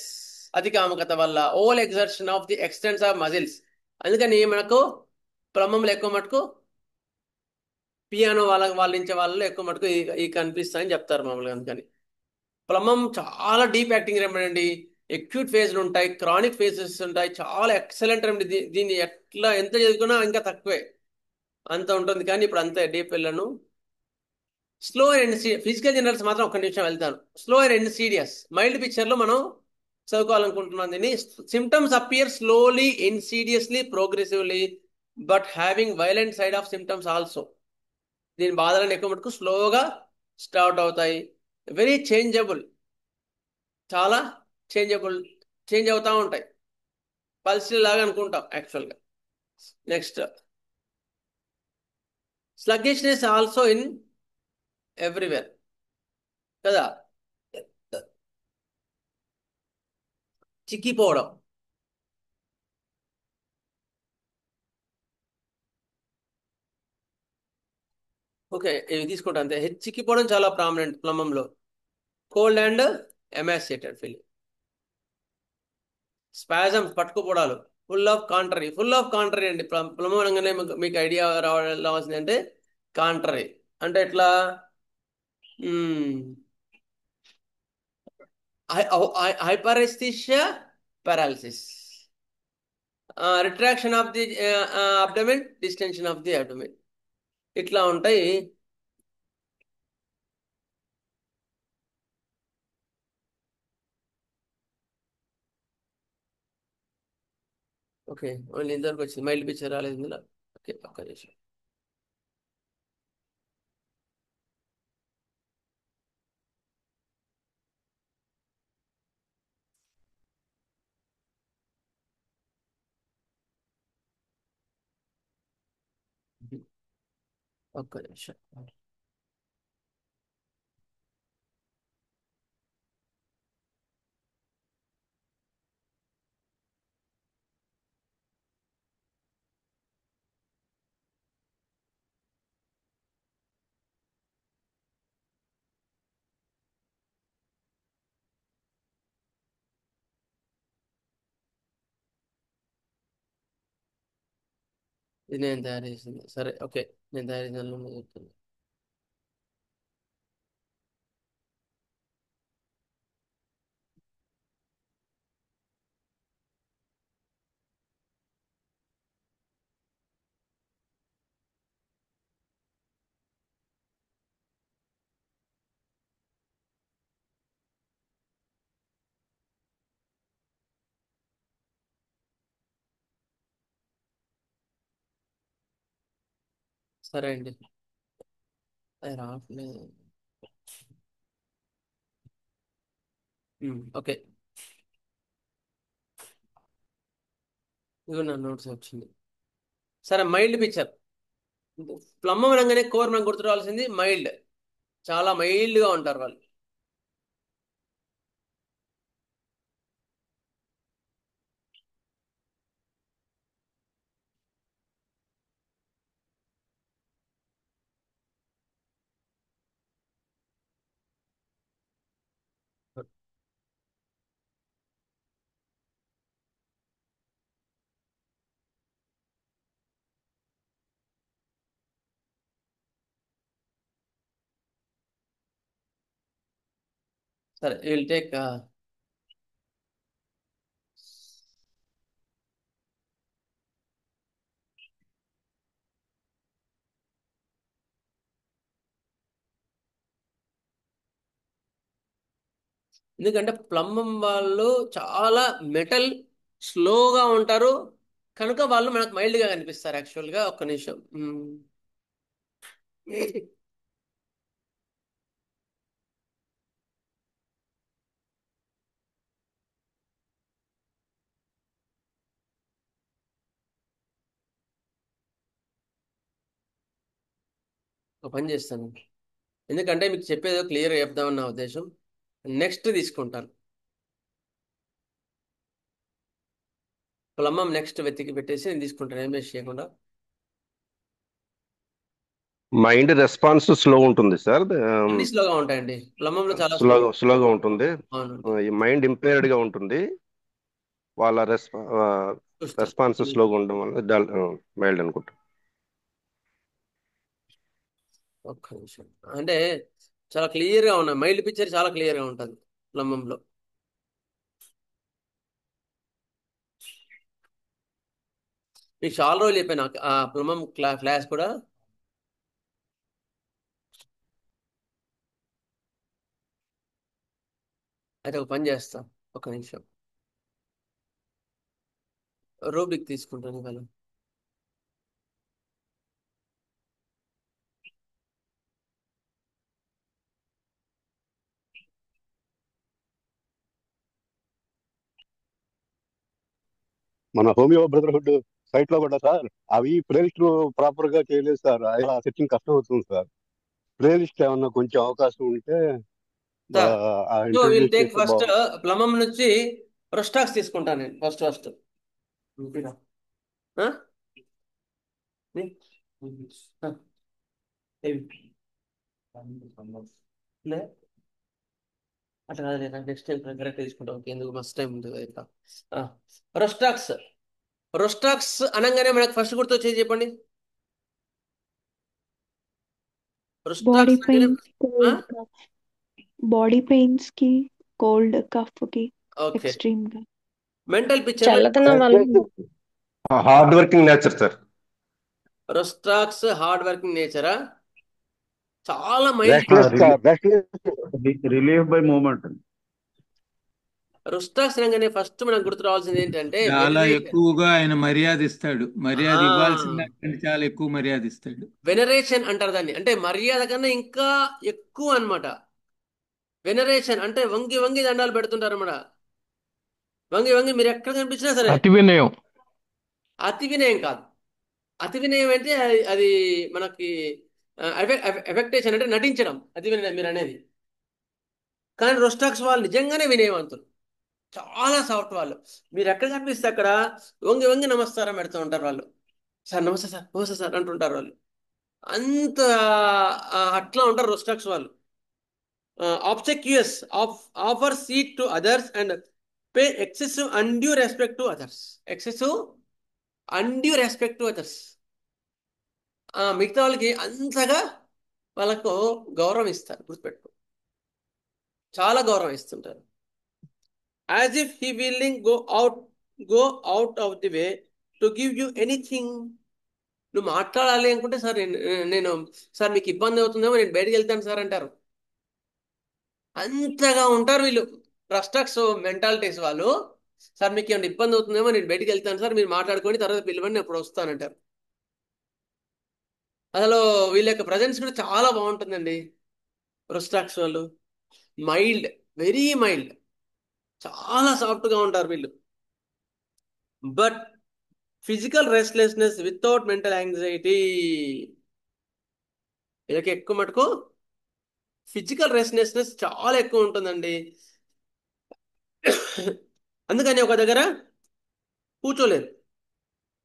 అధికాముకత వల్ల, over exertion of the extensors of muscles. అందుకని మనకు ప్లమంలో ఎక్కువ మటుకు పియానో వాళ్ళించే వాళ్ళలో ఎక్కువ మటుకు ఈ కనిపిస్తాయని చెప్తారు మామూలుగా. అందుకని ప్లమం చాలా డీప్ యాక్టింగ్ రెమెడీ అండి. ఎక్యూట్ ఫేజ్లు ఉంటాయి, క్రానిక్ ఫేజెస్ ఉంటాయి. చాలా ఎక్సలెంట్ రెమెడీ. దీన్ని ఎంత చదువుకున్నా ఇంకా తక్కువే, అంత ఉంటుంది. కానీ ఇప్పుడు అంతే డీప్ వెళ్ళను. స్లో అండ్ ఫిజికల్ జనరల్స్ మాత్రం ఒక్క నిమిషం వెళ్తాను. స్లో అండ్ ఇన్సీడియస్ మైల్డ్ పిక్చర్లో మనం చదువుకోవాలనుకుంటున్నాం దీన్ని. Symptoms appear slowly, insidiously, progressively, but having violent side of symptoms also. దీని బాధలను ఎక్కువ మటుకు స్లోగా స్టార్ట్ అవుతాయి. వెరీ చేంజబుల్, చాలా చేంజ్ అవుతూ ఉంటాయి. పల్స్ లాగా అనుకుంటాం యాక్చువల్గా. Next, sluggishness also in everywhere కదా, చిక్కిపోవడం. ఓకే, ఇవి తీసుకుంటాం అంతే. చిక్కిపోవడం చాలా ప్రామినెంట్ ప్లమంలో. Cold and emaciated feeling. Spasms, పట్టుకుపోవడాలు. ఫుల్ ఆఫ్ కాంట్రరీ అండి. ప్లమం అనగానే మీకు ఐడియా రావాల్సింది అంటే కాంట్రరీ అంటే ఎట్లా, hyperesthesia, paralysis, retraction of the abdomen, distension of the abdomen, ఇట్లా ఉంటాయి. ఓకే, ఓన్లీ ఇంతవరకు వచ్చింది. మైల్డ్ పిక్చర్ రాలేదు ఇందులో. ఓకే, ఒక్క నిమిషం. ఒక్క నిమిషం. ఇది నేను తయారు చేసింది. సరే, ఓకే, నేను తయారు చేసిన దానిలో చెప్తాను. సరే అండి, అది రావట్లేదు. ఓకే, ఇదిగో నా నోట్స్ వచ్చింది. సరే, మైల్డ్ పిక్చర్. ప్లమ్మం అనగానే కోర్ మనకు గుర్తు రావాల్సింది మైల్డ్. చాలా మైల్డ్గా ఉంటారు వాళ్ళు. సరే, విల్ టేక్ ఎందుకంటే ప్లంబం వాళ్ళు చాలా మెటల్ స్లోగా ఉంటారు కనుక వాళ్ళు మనకు మైల్డ్గా కనిపిస్తారు యాక్చువల్గా. ఒక్క నిమిషం. ఒక పని చేస్తాను, ఎందుకంటే మీకు చెప్పేదో క్లియర్గా చెప్దామని నా ఉద్దేశం. నెక్స్ట్ తీసుకుంటాను, ప్లంబం నెక్స్ట్ వెతికి పెట్టేసి నేను తీసుకుంటాను, ఏం వేస్ట్ చేయకుండా. మైండ్ రెస్పాన్స్ స్లో ఉంటుంది సార్. అన్ని స్లోగా ఉంటాయండి ప్లంబంలో, చాలా స్లోగా ఉంటుంది. అవునండి. మైండ్ ఇంపేర్డ్ గా ఉంటుంది. వాళ్ళ చూస్తారు. రెస్పాన్స్ స్లోగా ఉండడం వల్ల మైల్డ్ అనుకుంటా. ఒక్క నిమిషం. అంటే చాలా క్లియర్గా ఉన్నాయి, మైల్డ్ పిక్చర్ చాలా క్లియర్గా ఉంటుంది ప్లంబంలో. మీకు చాలా రోజులు చెప్పాను ఆ ప్లంబం క్లాస్ కూడా. అయితే ఒక పని చేస్తా, ఒక నిమిషం రూబ్రిక్ తీసుకుంటాను ఇవాళ. మన హోమియో బ్రదర్హుడ్ సైట్ లో కూడా సార్ అవి ప్లేలిస్ట్ ప్రాపర్ గా చేయలేదు సార్. ఇలా సెట్టింగ్ కష్టం అవుతుంది సార్. ప్లేలిస్ట్ ఏమన్నా కొంచెం అవకాశం ఉంటే sir so will introduce take చేస్తే ఫస్ట్ బాగుంది. ప్లంబం నుంచి రొస్టాక్స్ తీసుకుంటాను నేను ఫస్ట్. ఆ? ఆ. ఏవి? లే? అట్లా కాదు, నేను నెక్స్ట్ టైం కరెక్ట్ తీసుకుంటాం. ఓకే, ఎందుకు మస్ట్ టైం ఉంటుంది ఇట్లా. రొస్టాక్స్. రొస్టాక్స్ అనగానే మనకు ఫస్ట్ గుర్తొచ్చేది చెప్పండి. బాడీ రొస్టాక్స్ అనగానే pains, cold cough, body pains కి, కోల్డ్ కఫ్ కి ఓకే. ఎక్స్ట్రీమ్ గా మెంటల్ పిక్చర్ లో చల్లదనం వల్ల hard working nature sir. Rhus tox hard working నేచరా, చాలా mild. Restless sir, restless. Relief by movement. Rhus tox అనగానే ఫస్ట్ మనకు గుర్తు రావాల్సింది ఏంటంటే చాలా ఎక్కువగా ఆయన మర్యాద ఇస్తాడు. మర్యాద ఇవ్వాల్సిన దానికంటే చాలా ఎక్కువ మర్యాద ఇస్తాడు. వెనరేషన్ అంటారు దాన్ని. అంటే మర్యాద కన్నా ఇంకా ఎక్కువ అన్నమాట. వెనరేషన్ అంటే వంగి వంగి దండాలు పెడుతుంటారు అన్నమాట. వంగి వంగి మీరు ఎక్కడ కనిపించినా సరే. అతి వినయం. అతి వినయం కాదు. అతి వినయం అంటే అది మనకి ఎఫెక్టేషన్ అంటే నటించడం, అతి వినయం మీరు అనేది. కానీ రొస్టాక్స్ వాళ్ళు నిజంగానే వినయవంతులు, చాలా సాఫ్ట్ వాళ్ళు. మీరు ఎక్కడ కనిపిస్తే అక్కడ వంగి వంగి నమస్కారం పెడుతూ ఉంటారు వాళ్ళు. సార్ నమస్తే సార్, నమస్తే సార్ అంటుంటారు వాళ్ళు. అంత అట్లా ఉంటారు రొస్టాక్స్ వాళ్ళు. obsequious offer seat to others and pay excessive undue respect to others. excessive undue respect to others. మిగతా వాళ్ళకి అంతగా వాళ్ళకు గౌరవం ఇస్తారు, గుర్తుపెట్టుకో, చాలా గౌరవం ఇస్తుంటారు. As if he willing go out of the way to give you anything. నువ్వు మాట్లాడాలి అనుకుంటే సార్ నేను సార్ మీకు ఇబ్బంది అవుతుందేమో నేను బయటకు వెళ్తాను సార్ అంటారు. అంతగా ఉంటారు వీళ్ళు రొస్టాక్స్ మెంటాలిటీస్ వాళ్ళు. సార్ మీకు ఏమైనా ఇబ్బంది అవుతుందేమో నేను బయటికి వెళ్తాను సార్, మీరు మాట్లాడుకొని తర్వాత పిలవండి, ఎప్పుడు వస్తానంటారు. అసలు వీళ్ళ యొక్క ప్రజెన్స్ కూడా చాలా బాగుంటుందండి రొస్టాక్స్ వాళ్ళు. మైల్డ్, వెరీ మైల్డ్, చాలా సాఫ్ట్గా ఉంటారు వీళ్ళు. But physical restlessness without mental anxiety. వీళ్ళకి ఎక్కువ మటుకు ఫిజికల్ రెస్ట్లెస్నెస్ చాలా ఎక్కువ ఉంటుందండి. అందుకని ఒక దగ్గర కూర్చోలేరు,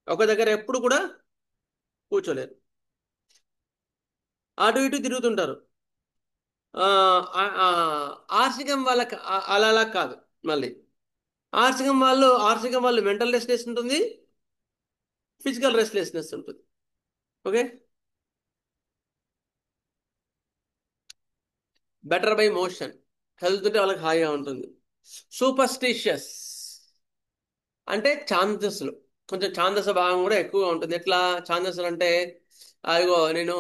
ఒక దగ్గర ఎప్పుడు కూడా కూర్చోలేరు, అటు ఇటు తిరుగుతుంటారు. ఆర్సికం వాళ్ళకి అలా కాదు. మళ్ళీ ఆర్సికం వాళ్ళు మెంటల్ రెస్ట్లెస్ ఉంటుంది, ఫిజికల్ రెస్ట్లెస్నెస్ ఉంటుంది. ఓకే, బెటర్ బై మోషన్, కదులుతుంటే వాళ్ళకి హాయిగా ఉంటుంది. సూపర్స్టిషియస్ అంటే ఛాందస్సులు, కొంచెం ఛాందస భాగం కూడా ఎక్కువగా ఉంటుంది. ఎట్లా ఛాందస్సులు అంటే, అదిగో నేను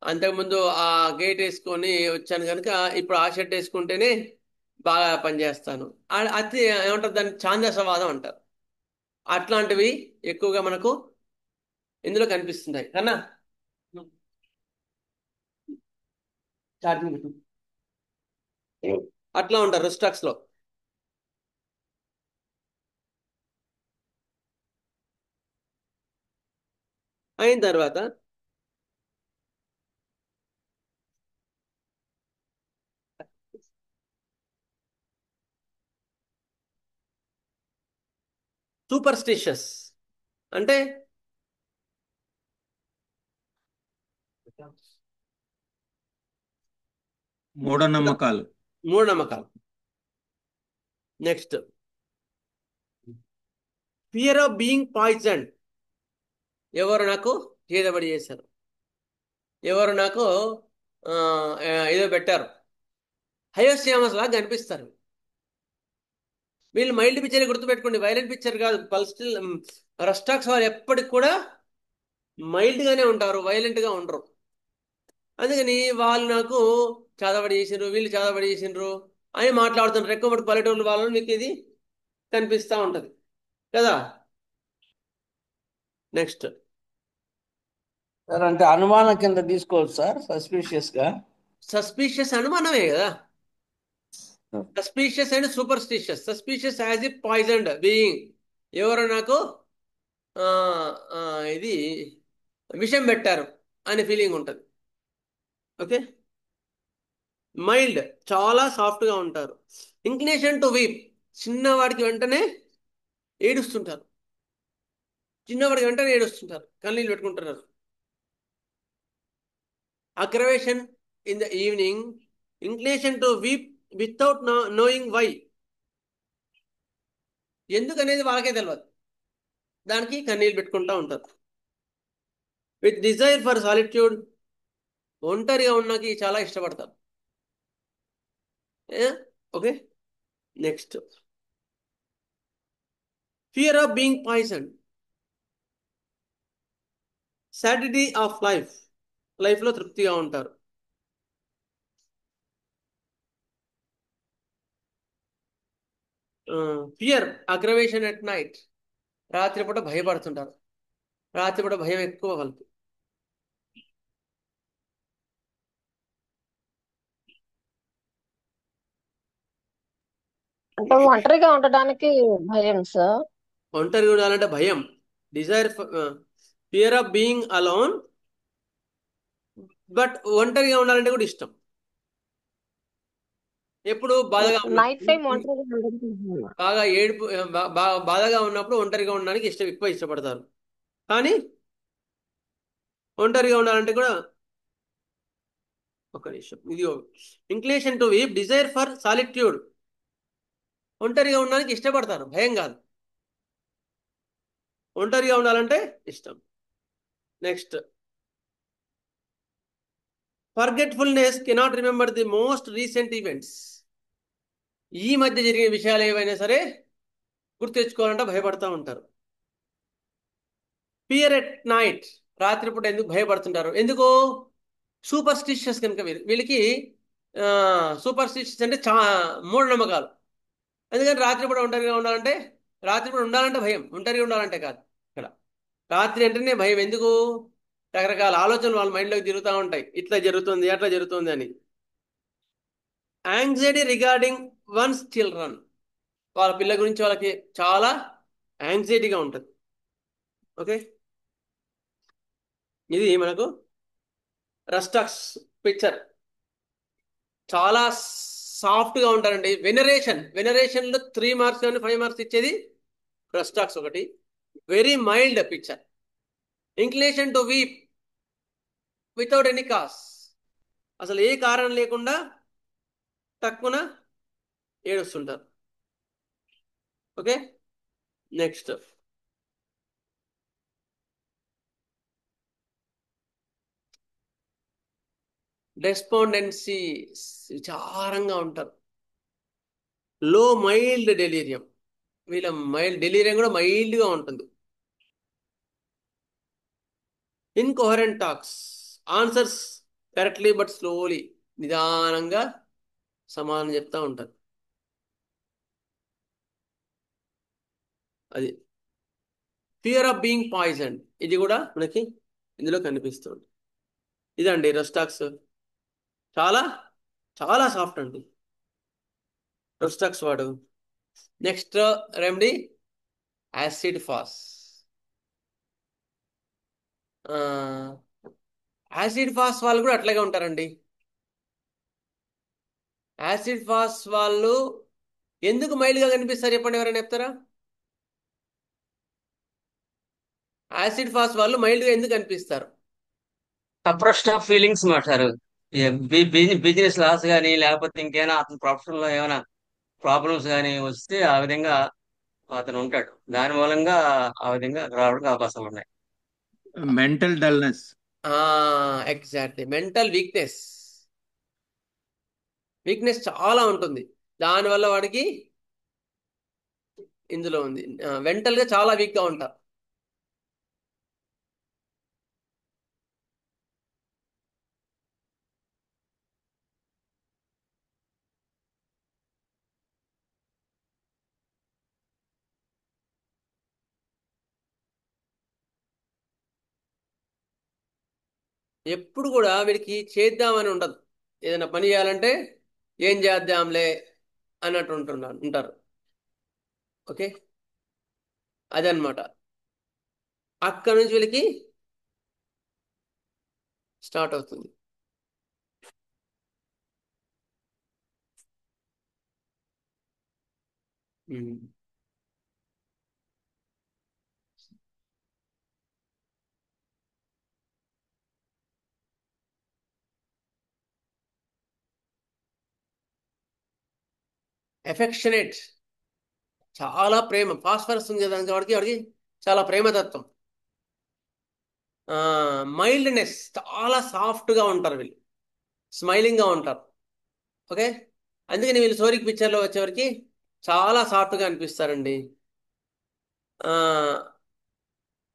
అంతకుముందు ఆ గేట్ వేసుకొని వచ్చాను కనుక ఇప్పుడు ఆ షర్ట్ వేసుకుంటేనే బాగా పనిచేస్తాను, అది ఏమంటారు దాన్ని ఛాందసవాదం అంటారు. అట్లాంటివి ఎక్కువగా మనకు ఇందులో కనిపిస్తున్నాయి కన్నా. ఛార్జింగ్ పెట్టు. అట్లా ఉంటారు రొస్టాక్స్ లో. అయిన తర్వాత సూపర్స్టిషియస్ అంటే మూఢనమ్మకాలు. మూఢనమ్మకాలు. Next fear of being poison. ఎవరు నాకు చేదబడి చేశారు, ఎవరు నాకు ఏదో పెట్టారు, హయోశ్యామస్ లాగా కనిపిస్తారు. వీళ్ళు మైల్డ్ పిక్చర్ గుర్తుపెట్టుకోండి, వైలెంట్ పిక్చర్ కాదు. పల్స్టిల్ రస్టాక్స్ వాళ్ళు ఎప్పటికి కూడా మైల్డ్ గానే ఉంటారు, వైలెంట్ గా ఉండరు. అందుకని వాళ్ళు నాకు చాదబడి చేసిండ్రు, వీళ్ళు చాదబడి చేసిండ్రు అని మాట్లాడుతుంటారు. ఎక్కువ మటుకు పల్లెటూరు వాళ్ళని మీకు ఇది కనిపిస్తూ ఉంటది కదా. నెక్స్ట్ సార్ అంటే అనుమానం కింద తీసుకోవచ్చు సార్, సస్పీషియస్ గా. సస్పీషియస్ అనుమానమే కదా. Suspicious and superstitious. Suspicious as a poisoned being, ఎవరు నాకు ఆ, ఆ, ఇది విషం పెట్టారు అనే ఫీలింగ్ ఉంటుంది. ఓకే. మైల్డ్, చాలా సాఫ్ట్గా ఉంటారు. ఇంక్లినేషన్ టు వీప్, చిన్నవాడికి వెంటనే ఏడుస్తుంటారు, చిన్నవాడికి వెంటనే ఏడుస్తుంటారు, కన్నీళ్ళు పెట్టుకుంటున్నారు. Aggravation in the evening, inclination to weep without knowing why, ఎందుకనేది వాళ్ళకే తెలియదు, దానికి కన్నీళ్ళు పెట్టుకుంటూ ఉంటారు. విత్ డిజైర్ ఫర్ సాలిట్యూడ్, ఒంటరిగా ఉన్నకి చాలా ఇష్టపడతారు. Okay. Next fear of being poison, satiety of life, లైఫ్లో తృప్తిగా ఉంటారు. ఫియర్ అగ్రవేషన్ ఎట్ నైట్, రాత్రిపూట భయపడుతుంటారు, రాత్రిపూట భయం ఎక్కువ వాళ్ళకి. అంటే ఒంటరిగా ఉండడానికి భయం సార్. ఒంటరిగా ఉండాలంటే భయం. Desire fear of being alone, but ఒంటరిగా ఉండాలంటే కూడా ఇష్టం. ఎప్పుడు బాధగా నైట్ టైం ఉన్నప్పుడు, ఒంటరిగా ఉండడానికి భయం. బాగా ఏడుపు బాధగా ఉన్నప్పుడు ఒంటరిగా ఉండడానికి ఎక్కువ ఇష్టపడతారు. కానీ ఒంటరిగా ఉండాలంటే కూడా ఒక నిమిషం, ఇది inclination to weep, desire for solitude, ఒంటరిగా ఉండడానికి ఇష్టపడతారు, భయం కాదు, ఒంటరిగా ఉండాలంటే ఇష్టం. Next forgetfulness, cannot remember the most recent events, ఈ మధ్య జరిగిన విషయాలు ఏవైనా సరే గుర్తు తెచ్చుకోవాలంటే భయపడతా ఉంటారు. ఫియర్ ఎట్ నైట్, రాత్రిపూట ఎందుకు భయపడుతుంటారు, ఎందుకు సూపర్స్టిషియస్ కనుక. వీళ్ళకి సూపర్స్టిషియస్ అంటే మూఢనమ్మకాలు. ఎందుకంటే రాత్రిపూట ఒంటరిగా ఉండాలంటే, రాత్రిపూట ఉండాలంటే భయం, ఒంటరిగా ఉండాలంటే కాదు. ఇక్కడ రాత్రి అంటేనే భయం, ఎందుకు రకరకాల ఆలోచనలు వాళ్ళ మైండ్లోకి తిరుగుతూ ఉంటాయి, ఇట్లా జరుగుతుంది అట్లా జరుగుతుంది అని. యాంగ్జైటీ రిగార్డింగ్ వన్స్ చిల్డ్రన్, వాళ్ళ పిల్ల గురించి వాళ్ళకి చాలా యాంగ్జైటీగా ఉంటుంది. ఓకే. ఇది మనకు రస్టాక్స్ పిక్చర్. చాలా సాఫ్ట్గా ఉంటారండి. వెనరేషన్లో 3 మార్క్స్ కానీ 5 మార్క్స్ ఇచ్చేది రస్టాక్స్ ఒకటి. Very mild picture. Inclination to weep without any cause, అసలు ఏ కారణం లేకుండా తక్కువ ఏడుస్తుంటారు. ఓకే. నెక్స్ట్ డెస్పాండెన్సీ, విచారంగా ఉంటారు. లో మైల్డ్ డెలీరియం, వీళ్ళ డెలీరియం కూడా మైల్డ్గా ఉంటుంది. Incoherent talks, answers correctly but slowly, నిదానంగా సమాధానం చెప్తా ఉంటారు. అది ఫియర్ ఆఫ్ బీయింగ్ పాయిజన్, ఇది కూడా మనకి ఇందులో కనిపిస్తుంది. ఇదండి రస్టాక్స్, చాలా చాలా సాఫ్ట్ అండి రస్టాక్స్ వాడు. Next remedy acid phos. Acid phos వాళ్ళు కూడా అట్లాగే ఉంటారండి. యాసిడ్ ఫాస్ వాళ్ళు ఎందుకు మైల్డ్గా కనిపిస్తారు చెప్పండి, ఎవరైనా చెప్తారా? యాసిడ్ ఫాస్ వాళ్ళు మైల్డ్గా ఎందుకు కనిపిస్తారు? సప్రెషన్ ఆఫ్ ఫీలింగ్స్ మాట్లాడారు. బిజినెస్ లాస్ కానీ లేకపోతే ఇంకేమైనా అతని ప్రొఫెషన్ లో ఏమైనా ప్రాబ్లమ్స్ కానీ వస్తే ఆ విధంగా అతను ఉంటాడు. దాని మూలంగా ఆ విధంగా రావడానికి అవకాశం ఉన్నాయి. Mental dullness. Exactly, mental weakness. Weakness చాలా ఉంటుంది, దానివల్ల వాడికి ఇందులో ఉంది. మెంటల్గా చాలా వీక్గా ఉంటారు. ఎప్పుడు కూడా వీడికి చేద్దామని ఉండదు. ఏదైనా పని చేయాలంటే ఏం చేద్దాంలే అన్నట్టు ఉంటారు. ఓకే, అదనమాట. అక్కడ నుంచి వీళ్ళకి స్టార్ట్ అవుతుంది. ఎఫెక్షనేట్, చాలా ప్రేమ. ఫాస్ఫరస్ ఉంది కదా వాడికి చాలా ప్రేమతత్వం. మైల్డ్నెస్, చాలా సాఫ్ట్గా ఉంటారు వీళ్ళు, స్మైలింగ్గా ఉంటారు. ఓకే, అందుకని వీళ్ళు సోరిక్ పిక్చర్లో వచ్చేవరకు చాలా సాఫ్ట్గా అనిపిస్తారండి.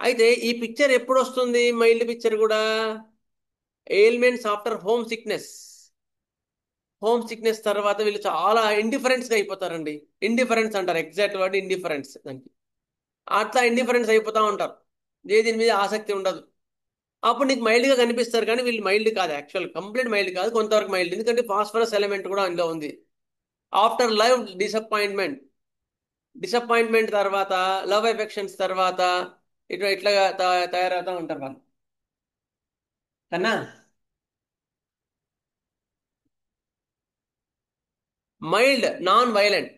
అయితే ఈ పిక్చర్ ఎప్పుడు వస్తుంది, మైల్డ్ పిక్చర్ కూడా? Ailments after home sickness. Home sickness తర్వాత వీళ్ళు చాలా ఇండిఫరెన్స్గా అయిపోతారండి. ఇండిఫరెన్స్ అంటారు, ఎగ్జాక్ట్ వర్డ్ ఇండిఫరెన్స్. దానికి అట్లా ఇండిఫరెన్స్ అయిపోతూ ఉంటారు, దీని మీద ఆసక్తి ఉండదు. అప్పుడు నీకు మైల్డ్గా కనిపిస్తారు, కానీ వీళ్ళు మైల్డ్ కాదు, యాక్చువల్ కంప్లీట్ మైల్డ్ కాదు, కొంతవరకు మైల్డ్. ఎందుకంటే ఫాస్ఫరస్ ఎలిమెంట్ కూడా అందులో ఉంది. ఆఫ్టర్ లవ్ డిసప్పాయింట్మెంట్ తర్వాత, లవ్ ఎఫెక్షన్స్ తర్వాత ఇట్లా తయారవుతూ ఉంటారు వాళ్ళు. కన్నా మైల్డ్, నాన్ వైలెంట్.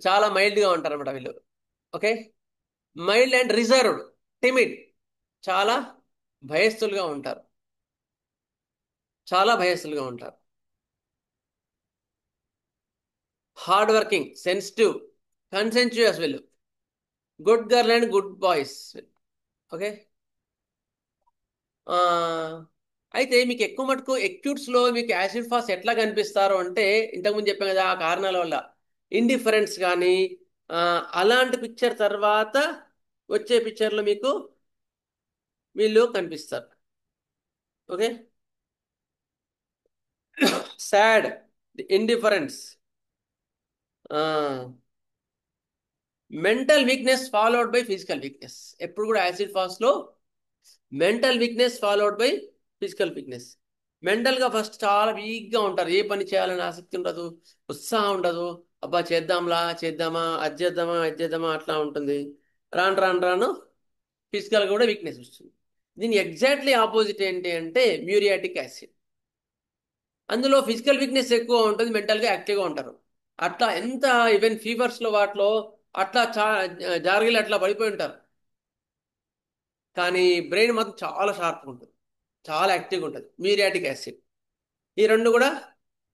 చాలా మైల్డ్గా ఉంటారు అన్నమాట వీళ్ళు. Okay, mild and reserved, timid, చాలా భయస్థులుగా ఉంటారు, చాలా భయస్థులుగా ఉంటారు. హార్డ్ వర్కింగ్, సెన్సిటివ్, కన్సెన్చుయస్ వీళ్ళు. Good girl and good boys. Okay, అయితే మీకు ఎక్కువ మటుకు ఎక్యూట్స్లో మీకు యాసిడ్ ఫాస్ ఎట్లా కనిపిస్తారు అంటే, ఇంతకుముందు చెప్పాం కదా, ఆ కారణాల వల్ల ఇండిఫరెన్స్ కానీ అలాంటి పిక్చర్ తర్వాత వచ్చే పిక్చర్లో మీకు వీళ్ళు కనిపిస్తారు. Okay, sad, indifference, mental weakness followed by physical weakness. ఎప్పుడు కూడా యాసిడ్ ఫాస్ట్లో mental weakness followed by physical weakness. మెంటల్గా ఫస్ట్ చాలా వీక్గా ఉంటారు, ఏ పని చేయాలని ఆసక్తి ఉండదు, ఉత్సాహం ఉండదు. అబ్బా చేద్దామా అది చేద్దామా అట్లా ఉంటుంది. రాను రాను రాను ఫిజికల్ కూడా వీక్నెస్ వస్తుంది. దీని ఎగ్జాక్ట్లీ ఆపోజిట్ ఏంటి అంటే మ్యూరియాటిక్ యాసిడ్. అందులో ఫిజికల్ వీక్నెస్ ఎక్కువ ఉంటుంది, మెంటల్గా యాక్టివ్గా ఉంటారు. అట్లా ఎంత ఈవెన్ ఫీవర్స్లో వాటిలో అట్లా జారగిలి అట్లా పడిపోయి ఉంటారు, కానీ బ్రెయిన్ మాత్రం చాలా షార్ప్గా ఉంటుంది, చాలా యాక్టివ్గా ఉంటుంది. Muriatic acid. ఈ రెండు కూడా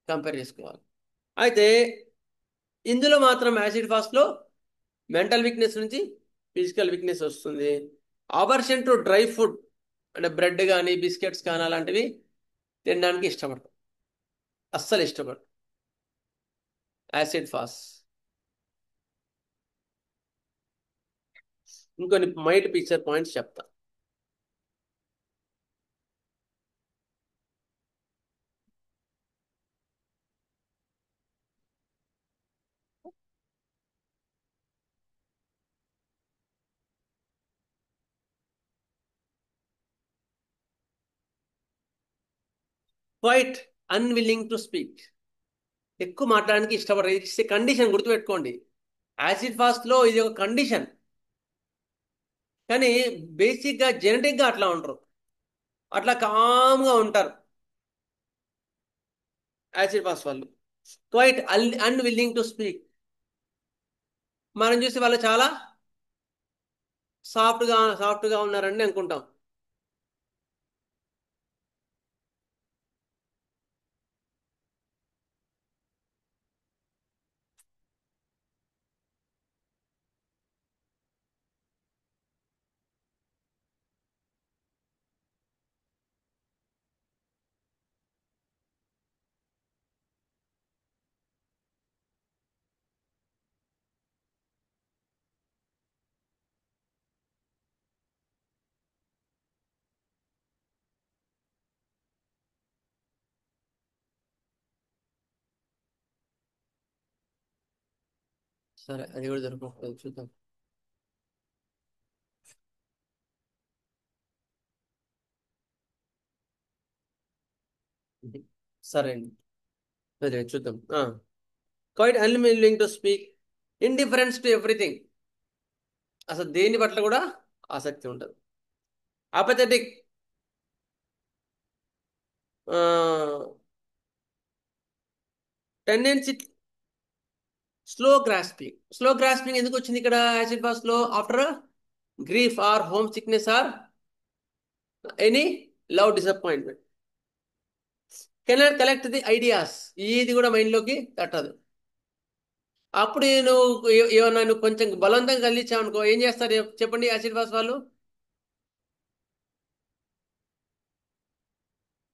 కంపేర్ చేసుకోవాలి. అయితే ఇందులో మాత్రం యాసిడ్ ఫాస్ట్లో మెంటల్ వీక్నెస్ నుంచి ఫిజికల్ వీక్నెస్ వస్తుంది. అవర్షన్ టు డ్రై ఫుడ్, అంటే బ్రెడ్ కానీ బిస్కెట్స్ కానీ అలాంటివి తినడానికి ఇష్టపడతాం, అస్సలు ఇష్టపడతాం యాసిడ్ ఫాస్. ఇంకొన్ని మైట్ పిక్చర్ పాయింట్స్ చెప్తా. క్వైట్ అన్విల్లింగ్ టు స్పీక్, ఎక్కువ మాట్లాడడానికి ఇష్టపడరు. ఇట్స్ ఏ కండిషన్, గుర్తుపెట్టుకోండి. యాసిడ్ ఫాస్ట్లో ఇది ఒక కండిషన్, కానీ బేసిక్గా జెనెటిక్గా అట్లా ఉంటారు, అట్లా కామ్గా ఉంటారు యాసిడ్ ఫాస్ట్ వాళ్ళు. Quite unwilling to speak. మనం చూసి వాళ్ళు చాలా సాఫ్ట్గా ఉన్నారని అనుకుంటాం. సరే, అది కూడా జరుగుతుంది, చూద్దాం. సరే అండి, అదే చూద్దాం. Quite unwilling to speak, indifference to everything, అసలు దేని పట్ల కూడా ఆసక్తి ఉండదు. అపథెటిక్, టెండెన్సీ, స్లో గ్రాస్పింగ్ ఎందుకు వచ్చింది ఇక్కడ యాసిడ్ ఫాస్ లో? After grief or home sickness or any love disappointment, cannot collect the ideas, ఇది కూడా మైండ్లోకి తట్టదు. అప్పుడు నువ్వు ఏమన్నా నువ్వు కొంచెం బలవంతంగా కదిలించావనుకో, ఏం చేస్తారు చెప్పండి యాసిడ్ ఫాస్ వాళ్ళు?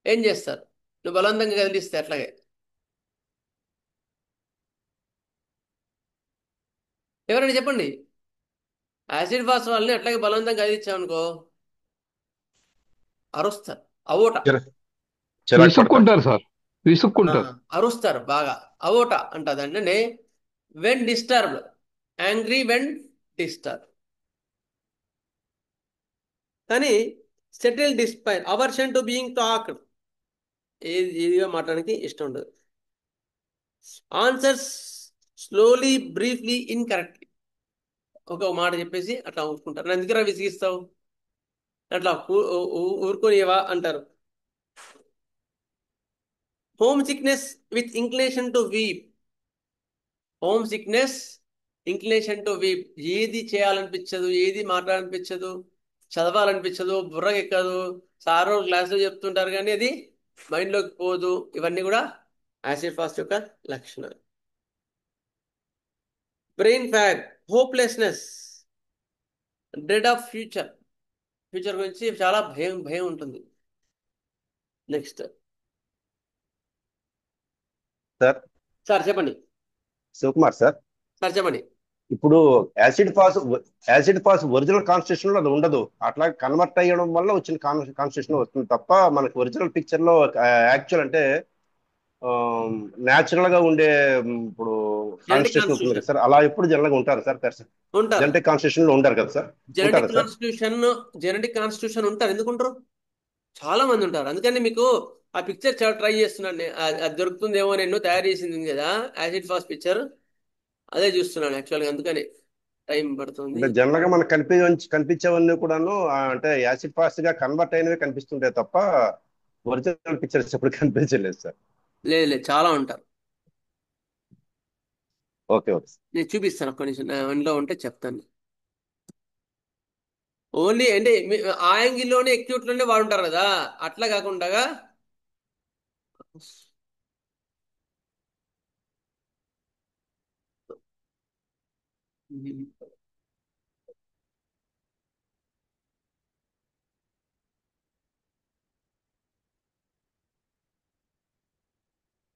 ఏం చేస్తారు? నువ్వు బలవంతంగా కదిలిస్తే అట్లాగే ఎవరైనా చెప్పండి. యాసిడ్ ఫాస్ వాళ్ళని అట్లాగే బలవంతంగా కదిలించావనుకో అరుస్తారు, అవోట విసుక్కుంటారు సార్, విసుక్కుంటారు. అరుస్తారు బాగా, అవోట అంటది. అంటే when disturbed, angry when disturb. కానీ settle despair, aversion to being talked, ఏదిగా మాట్లాడడానికి ఇష్టం ఉండదు. ఆన్సర్స్ స్లోలీ బ్రీఫ్లీ ఇన్కరెక్ట్లీ, ఒక మాట చెప్పేసి అట్లా ఊరుకుంటారు. నన్ను ఎందుకురా విసిగిస్తావు, అట్లా ఊరుకోనివా అంటారు. Homesickness with inclination to weep, homesickness inclination to weep, ఏది చేయాలనిపించదు, ఏది మాట్లాడాలనిపించదు, చదవాలనిపించదు, బుర్రకెక్కదు. సారు క్లాసులో చెప్తుంటారు కానీ అది మైండ్లోకి పోదు. ఇవన్నీ కూడా యాసిడ్ ఫాస్ట్ యొక్క లక్షణాలు. Brain fag, hopelessness, dread of future, future గురించి చాలా భయం ఉంటుంది. నెక్స్ట్ సార్ సార్ చెప్పండి. శివకుమార్ సార్, సార్ చెప్పండి. ఇప్పుడు యాసిడ్ పాస్ ఒరిజినల్ కాన్స్టిట్యూషన్ లో అది ఉండదు, అట్లా కన్వర్ట్ అయ్యడం వల్ల వచ్చిన కాన్స్టిట్యూషన్ వస్తుంది తప్ప మనకు ఒరిజినల్ పిక్చర్ లో యాక్చువల్ అంటే న్యాచురల్ గా ఉండే ఇప్పుడు జెనెటిక్ కాన్స్టిట్యూషన్ ఉంటుంది కదా కాన్స్టిట్యూషన్ సార్, అలా ఎప్పుడు జనరల్ గా ఉంటారు సార్? ఉంటారు. జెనెటిక్ కాన్స్టిట్యూషన్ లో ఉంటారు కదా సార్? ఉంటారా సార్? జెనెటిక్ కాన్స్టిట్యూషన్ ఉంటారు. ఎందుకుంటారు? చాలా మంది ఉంటారు. అందుకని మీకు ఆ పిక్చర్ చాలా ట్రై చేస్తున్నాను. అది దొరుకుతుందేమో, నేను తయారు చేసింది ఉంది కదా యాసిడ్ ఫాస్ట్ పిక్చర్, అదే చూస్తున్నాను యాక్చువల్గా. అందుకని టైం పడుతుంది. అంటే జనరల్ గా మనకు కనిపించేవన్నీ కూడాను అంటే యాసిడ్ ఫాస్ట్ గా కన్వర్ట్ అయినవి కనిపిస్తుంటాయి తప్ప ఒరిజినల్ పిక్చర్స్ ఎప్పుడు కనిపించలేదు సార్. లేదు, చాలా ఉంటారు. Okay okay. నేను చూపిస్తాను, ఒక్క నిమిషం, నా ఇంట్లో ఉంటే చెప్తాను. ఓన్లీ అంటే ఆ యాంగిల్లోనే ఎక్యూట్లోనే వాడుంటారు కదా, అట్లా కాకుండా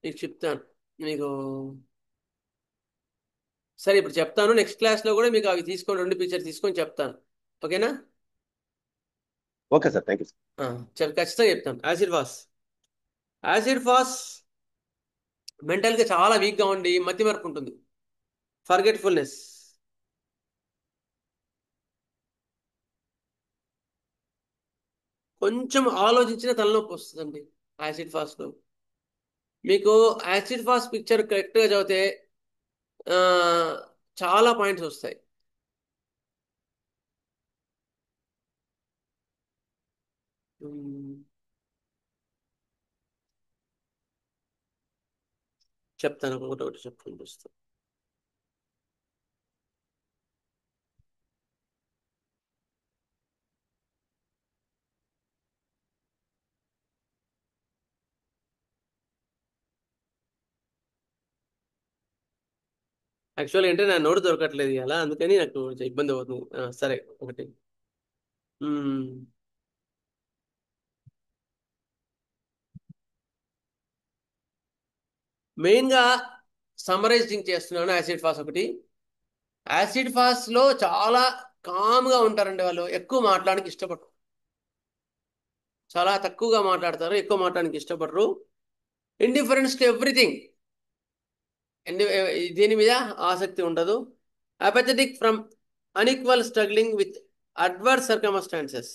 మీకు చెప్తాను. మీకు సరే ఇప్పుడు చెప్తాను. నెక్స్ట్ క్లాస్లో కూడా మీకు అవి తీసుకొని 2 పిక్చర్ తీసుకొని చెప్తాను. ఓకేనా? Okay sir, thank you sir. ఖచ్చితంగా చెప్తాను. యాసిడ్ ఫాస్ మెంటల్గా చాలా వీక్గా ఉండి మతిమరుపు ఉంటుంది, ఫర్గెట్ఫుల్నెస్. కొంచెం ఆలోచించిన తలనొప్పి వస్తుందండి యాసిడ్ ఫాస్ట్లో. మీకు యాసిడ్ ఫాస్ట్ పిక్చర్ కరెక్ట్గా చదివితే చాలా పాయింట్స్ వస్తాయి. చెప్తాను, ఒకటి చెప్తాను చూస్తాను. యాక్చువల్గా అంటే నా నోటు దొరకట్లేదు ఇలా, అందుకని నాకు కొంచెం ఇబ్బంది అవుతుంది. సరే ఒకటి. మెయిన్గా సమరైజింగ్ చేస్తున్నాను. యాసిడ్ ఫాస్ ఒకటి. యాసిడ్ ఫాస్లో చాలా కామ్గా ఉంటారండి వాళ్ళు, ఎక్కువ మాట్లాడడానికి ఇష్టపడరు, చాలా తక్కువగా మాట్లాడతారు, ఎక్కువ మాట్లాడడానికి ఇష్టపడరు. ఇండిఫరెన్స్ టు ఎవ్రీథింగ్, దీని మీద ఆసక్తి ఉండదు. Apathetic from unequal struggling with adverse circumstances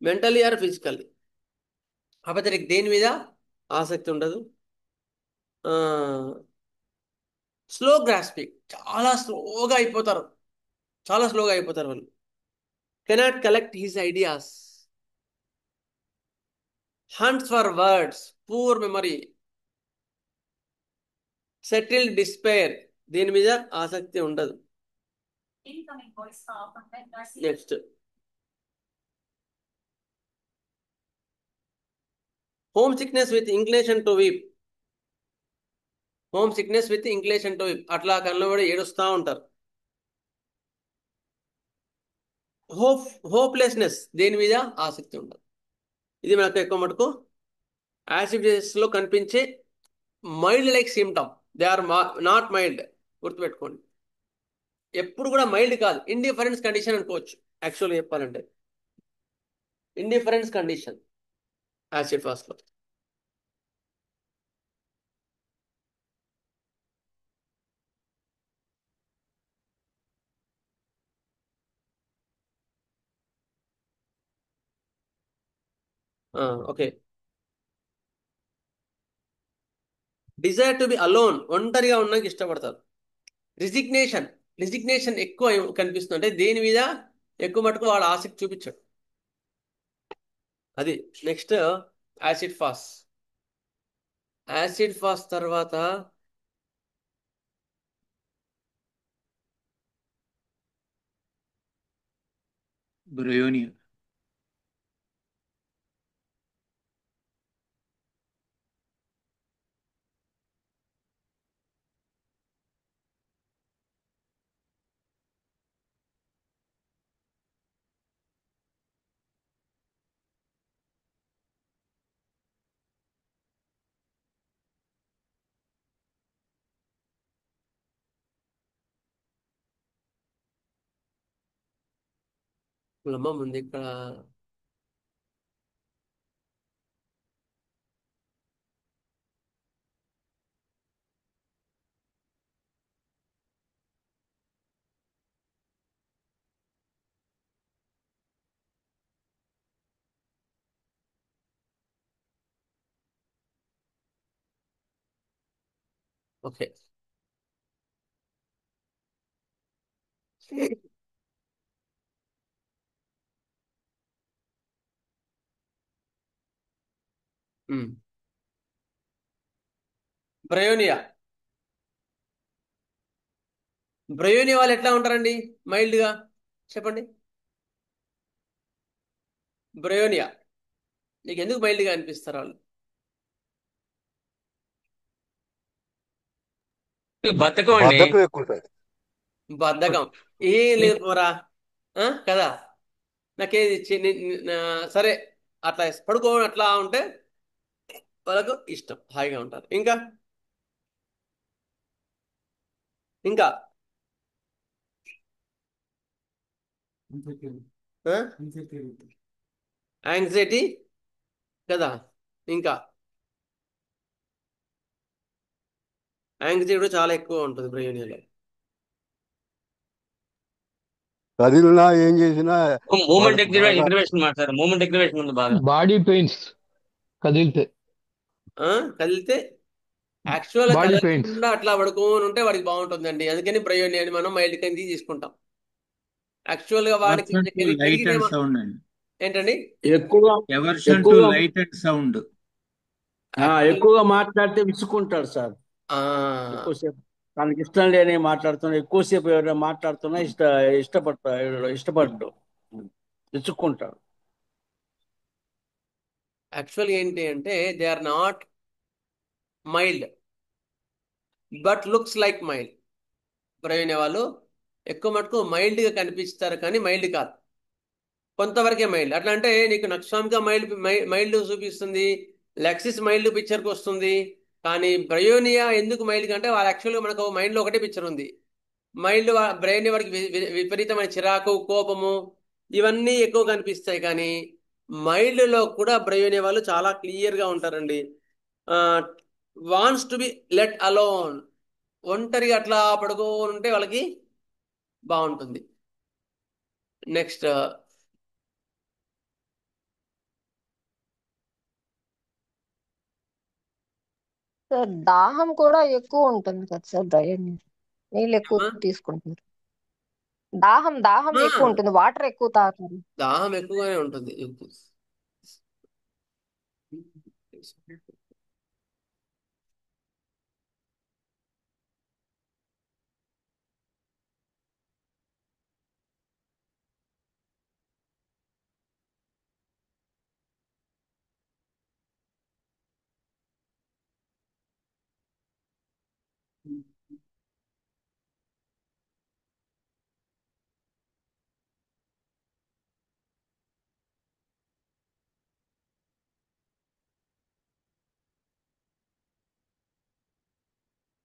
mentally or physically. Apathetic, దేని మీద ఆసక్తి ఉండదు. స్లో గ్రాస్పింగ్, చాలా స్లోగా అయిపోతారు, చాలా స్లోగా అయిపోతారు వాళ్ళు. Cannot collect his ideas. Hunts for words, poor memory. Settle despair, దీని మీద ఆసక్తి ఉండదు. Next, homesickness with inclination to weep. Homesickness with inclination to weep, అట్లా కళ్ళబడి ఏడుస్తూ ఉంటారు. హోప్లెస్నెస్, దేని మీద ఆసక్తి ఉండదు. ఇది మనకు ఎక్కువ మటుకు యాసిడ్స్లో కనిపించే mild like symptom. They are not mild, గుర్తుపెట్టుకోండి. ఎప్పుడు కూడా మైల్డ్ కాదు, ఇండిఫరెన్స్ కండిషన్ అనుకోవచ్చు. యాక్చువల్గా చెప్పాలంటే ఇండిఫరెన్స్ కండిషన్ యాసిడ్ ఫాస్ట్లో. Okay. Desire to be alone, ఒంటరిగా ఉండడానికి ఇష్టపడతారు. రిజిగ్నేషన్ ఎక్కువ కనిపిస్తుంది, అంటే దేని మీద ఎక్కువ మటుకు వాడు ఆసక్తి చూపించాడు. అది నెక్స్ట్ యాసిడ్ ఫాస్. యాసిడ్ ఫాస్ తర్వాత బ్రయోనియా. ముందు ఇక్కడ ఓకే. బ్రయోనియా వాళ్ళు ఎట్లా ఉంటారండి? మైల్డ్గా చెప్పండి. బ్రయోనియా నీకు ఎందుకు మైల్డ్గా అనిపిస్తారు వాళ్ళు? బద్ధకం అండి. బద్ధకం ఏం లేదు పోరా, కదా. నాకేది సరే అట్లా పడుకోని అట్లా ఉంటే వాళ్ళకు ఇష్టం, హాయిగా ఉంటారు. ఇంకా ఇంకా యాంగ్జైటీ కదా. ఇంకా యాంగ్జైటీ కూడా చాలా ఎక్కువ ఉంటుంది బ్రెయిన్లో. కదిలినా ఏం చేసినా మూమెంట్ ఎగ్జిబిషన్ మాట్లాడారు. మూమెంట్ ఎగ్జిబిషన్ ఉంది బాగా. బాడీ పెయిన్స్ కదిలితే యాక్చువల్గా బాడీ పెయిన్స్ కదలకుండా అట్లా పడుకోని ఉంటే వాడికి బాగుంటుందండి. అందుకని ప్రయోజనాన్ని మనం మైల్డ్ కింద తీసుకుంటాం. యాక్చువల్గా వాడికి లైట్ అండ్ సౌండ్ అండి. ఏంటండి? ఎక్కువగా లైట్ అండ్ సౌండ్. ఎక్కువగా మాట్లాడితే విసుకుంటాడు సార్. ఆ, ఎక్కువసేపు తనకి ఇష్టం లేని మాట్లాడుతున్నా, ఎక్కువసేపు ఎవరైనా మాట్లాడుతున్నా ఇష్టపడ్డు తెచ్చుకుంటాడు. యాక్చువల్గా ఏంటి అంటే they are not mild but looks like mild. బ్రవీణ్య వాళ్ళు ఎక్కువ మటుకు మైల్డ్గా కనిపిస్తారు కానీ మైల్డ్ కాదు, కొంతవరకే మైల్డ్. అట్లా అంటే నీకు నక్స్వామిక మైల్డ్ చూపిస్తుంది, లెక్సిస్ మైల్డ్ పిక్చర్కి వస్తుంది. కానీ బ్రయోనియా ఎందుకు మైల్డ్ అంటే వాళ్ళ యాక్చువల్గా మనకు మైండ్లో ఒకటే పిక్చర్ ఉంది. మైల్డ్ బ్రెయిన్ వాడికి విపరీతమైన చిరాకు, కోపము ఇవన్నీ ఎక్కువ కనిపిస్తాయి. కానీ మైల్డ్లో కూడా బ్రయోనియా వాళ్ళు చాలా క్లియర్గా ఉంటారండి. Wants to be let alone, ఒంటరిగా అట్లా పడుకోని ఉంటే వాళ్ళకి బాగుంటుంది. నెక్స్ట్ సార్ దాహం కూడా ఎక్కువ ఉంటుంది కదా సార్, నీళ్ళు ఎక్కువ తీసుకుంటున్నారు. దాహం ఎక్కువ ఉంటుంది, వాటర్ ఎక్కువ తాగుతారు. దాహం ఎక్కువగానే ఉంటుంది.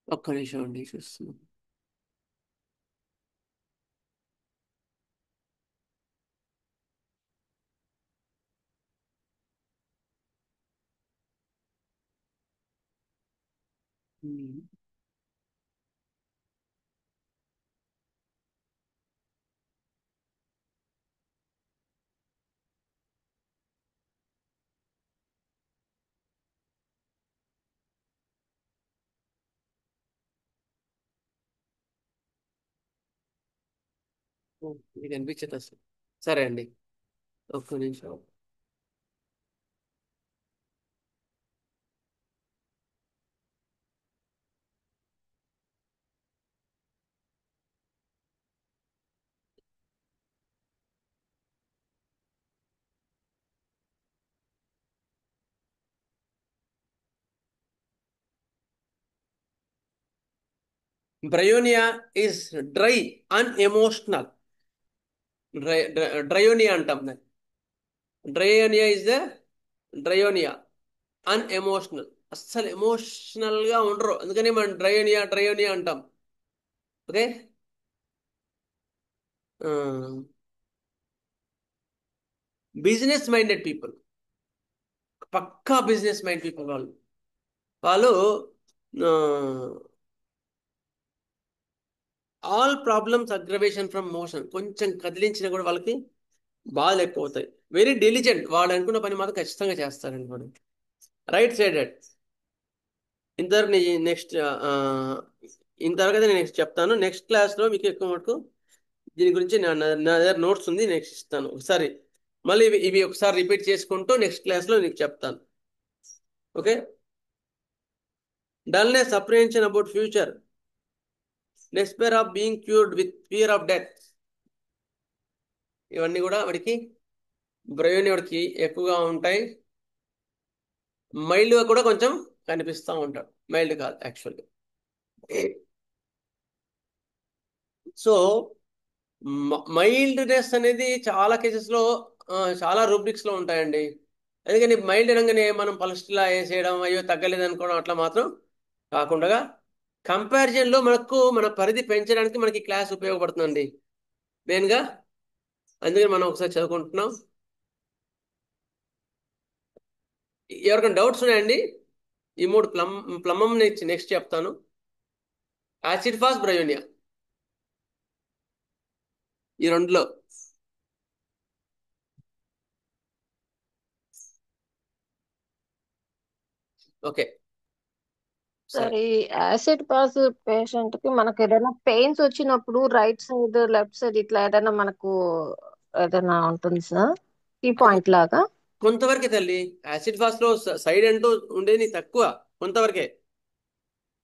ఒక్క నిమిషం అండి చూస్తున్నాం. ఇది అనిపించదు అసలు. సరే అండి, ఒక్క నిమిషం. Bryonia is dry, unemotional. Dryonia అంటాం దాన్ని. Dryonia is the dryonia, unemotional. అస్సలు ఎమోషనల్ గా ఉండరు, అందుకని మనం డ్రయోనియా అంటాం. ఓకే. బిజినెస్ మైండెడ్ పీపుల్, పక్కా బిజినెస్ మైండ్ పీపుల్ వాళ్ళు all problems aggravation from motion, కొంచెం కదిలించినా కూడా వాళ్ళకి బాధలు ఎక్కువ అవుతాయి. వెరీ డెలిజెంట్, వాళ్ళు అనుకున్న పని మాత్రం ఖచ్చితంగా చేస్తారండి వాడు. Right sided. ఇంతవరకు నెక్స్ట్ ఇంతవరకు అయితే నేను నెక్స్ట్ చెప్తాను. నెక్స్ట్ క్లాస్లో మీకు ఎక్కువ మటుకు దీని గురించి నా దగ్గర నోట్స్ ఉంది, నెక్స్ట్ ఇస్తాను. ఒకసారి మళ్ళీ ఇవి ఒకసారి రిపీట్ చేసుకుంటూ నెక్స్ట్ క్లాస్లో నీకు చెప్తాను. Okay. Dullness, apprehension about future, despair of being cured with fear of death, ఇవన్నీ కూడా వాడికి బ్రెయిన్కి ఎక్కువగా ఉంటాయి. మైల్డ్గా కూడా కొంచెం కనిపిస్తూ ఉంటాడు, మైల్డ్ కాదు యాక్చువల్గా. సో మైల్డ్నెస్ అనేది చాలా కేసెస్లో చాలా రూబ్రిక్స్లో ఉంటాయండి. అందుకని మైల్డ్ అనగానే మనం పలస్టిలా వేసేయడం, అయ్యో తగ్గలేదు అనుకోవడం అట్లా మాత్రం కాకుండా కంపారిజన్లో మన పరిధి పెంచడానికి మనకి క్లాస్ ఉపయోగపడుతుందండి మెయిన్గా. అందుకని మనం ఒకసారి చదువుకుంటున్నాం. ఎవరికైనా డౌట్స్ ఉన్నాయండి? ఈ మూడు ప్లమ్మం నెక్స్ట్ చెప్తాను. యాసిడ్ ఫాస్, బ్రయోనియా, ఈ రెండులో. ఓకే. సార్ ఈ యాసిడ్ పాస్ పేషెంట్ కి మనకు ఏదైనా పెయిన్స్ వచ్చినప్పుడు రైట్ సైడ్ లెఫ్ట్ సైడ్ ఇట్లా ఏదైనా మనకు ఏదైనా ఉంటుంది సార్, కీ పాయింట్ లాగా? కొంతవరకే తల్లి, యాసిడ్ ఫాస్ లో సైడ్ అంటూ ఉండేది తక్కువ, కొంతవరకే.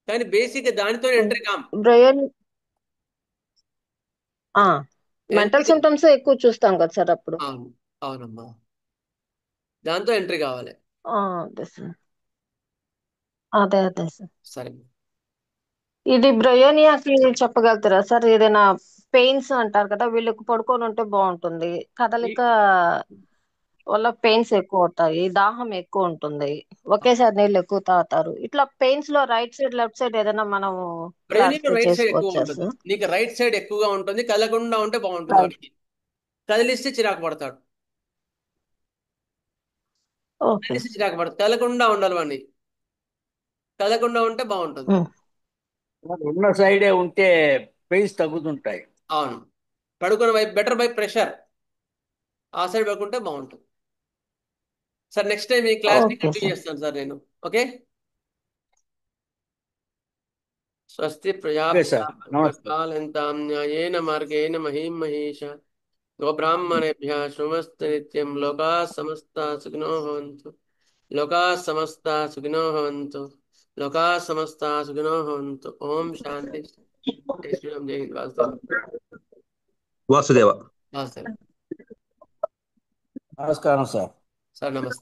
కానీ బేసిక్ దానితో ఎంట్రీ కాం. బ్రెయిన్ మెంటల్ సిమ్టమ్స్ ఎక్కువ చూస్తాం కదా సార్ అప్పుడు. అవును, అవునమ్మా, దాంతో ఎంట్రీ కావాలి. అదే సార్, అదే సార్. సరే, ఇది బ్రయోనియాకి చెప్పగలుగుతారా సార్? ఏదైనా పెయిన్స్ అంటారు కదా, వీళ్ళకి పడుకొని ఉంటే బాగుంటుంది, కదలిక వల్ల పెయిన్స్ ఎక్కువ అవుతాయి, దాహం ఎక్కువ ఉంటుంది, ఒకేసారి నీళ్ళు ఎక్కువ తాగుతారు, ఇట్లా పెయిన్స్ లో రైట్ సైడ్ లెఫ్ట్ సైడ్ ఏదైనా మనం బ్రెయిన్ రైట్ సైడ్ ఎక్కువ చేసుకోవచ్చా ఉంటుంది. సార్? నీకు రైట్ సైడ్ ఎక్కువగా ఉంటుంది. కదలకుండా ఉంటే బాగుంటుంది. వాడికి కదిలిస్తే చిరాకు పడతాడు. కదిలిస్తే చిరాకు పడతాడు. కదలకుండా ఉండాలి వాడిని. కదలకుండా ఉంటే బాగుంటుంది. ఉన్న సైడే ఉంటే పెయిన్స్ తగ్గుతుంటాయి. అవును, పడుకున్న వైపు బెటర్ బై ప్రెషర్, ఆ సైడ్ పడుకుంటే బాగుంటుంది. సార్ నెక్స్ట్ టైం ఈ క్లాస్ ని కంటిన్యూ చేస్తాను సార్ నేను. ఓకే, స్వస్తి ప్రజాపతికాలంతాం న్యాయేన మార్గేణ మహీం మహేష గోబ్రాహ్మణేభ్యः శుభమస్తు నిత్యం. లోకాः సమస్తాः సుఖినో భవంతు. లోకాः సమస్తాः సుఖినో భవంతు. లోకాः సమస్తాः సుఖినో భవంతు. ఓం శాంతి. జై శ్రీరామ్, జై హింద్. వాసుదేవ. వాసుదేవ. నమస్కారం సార్. సార్ నమస్తే.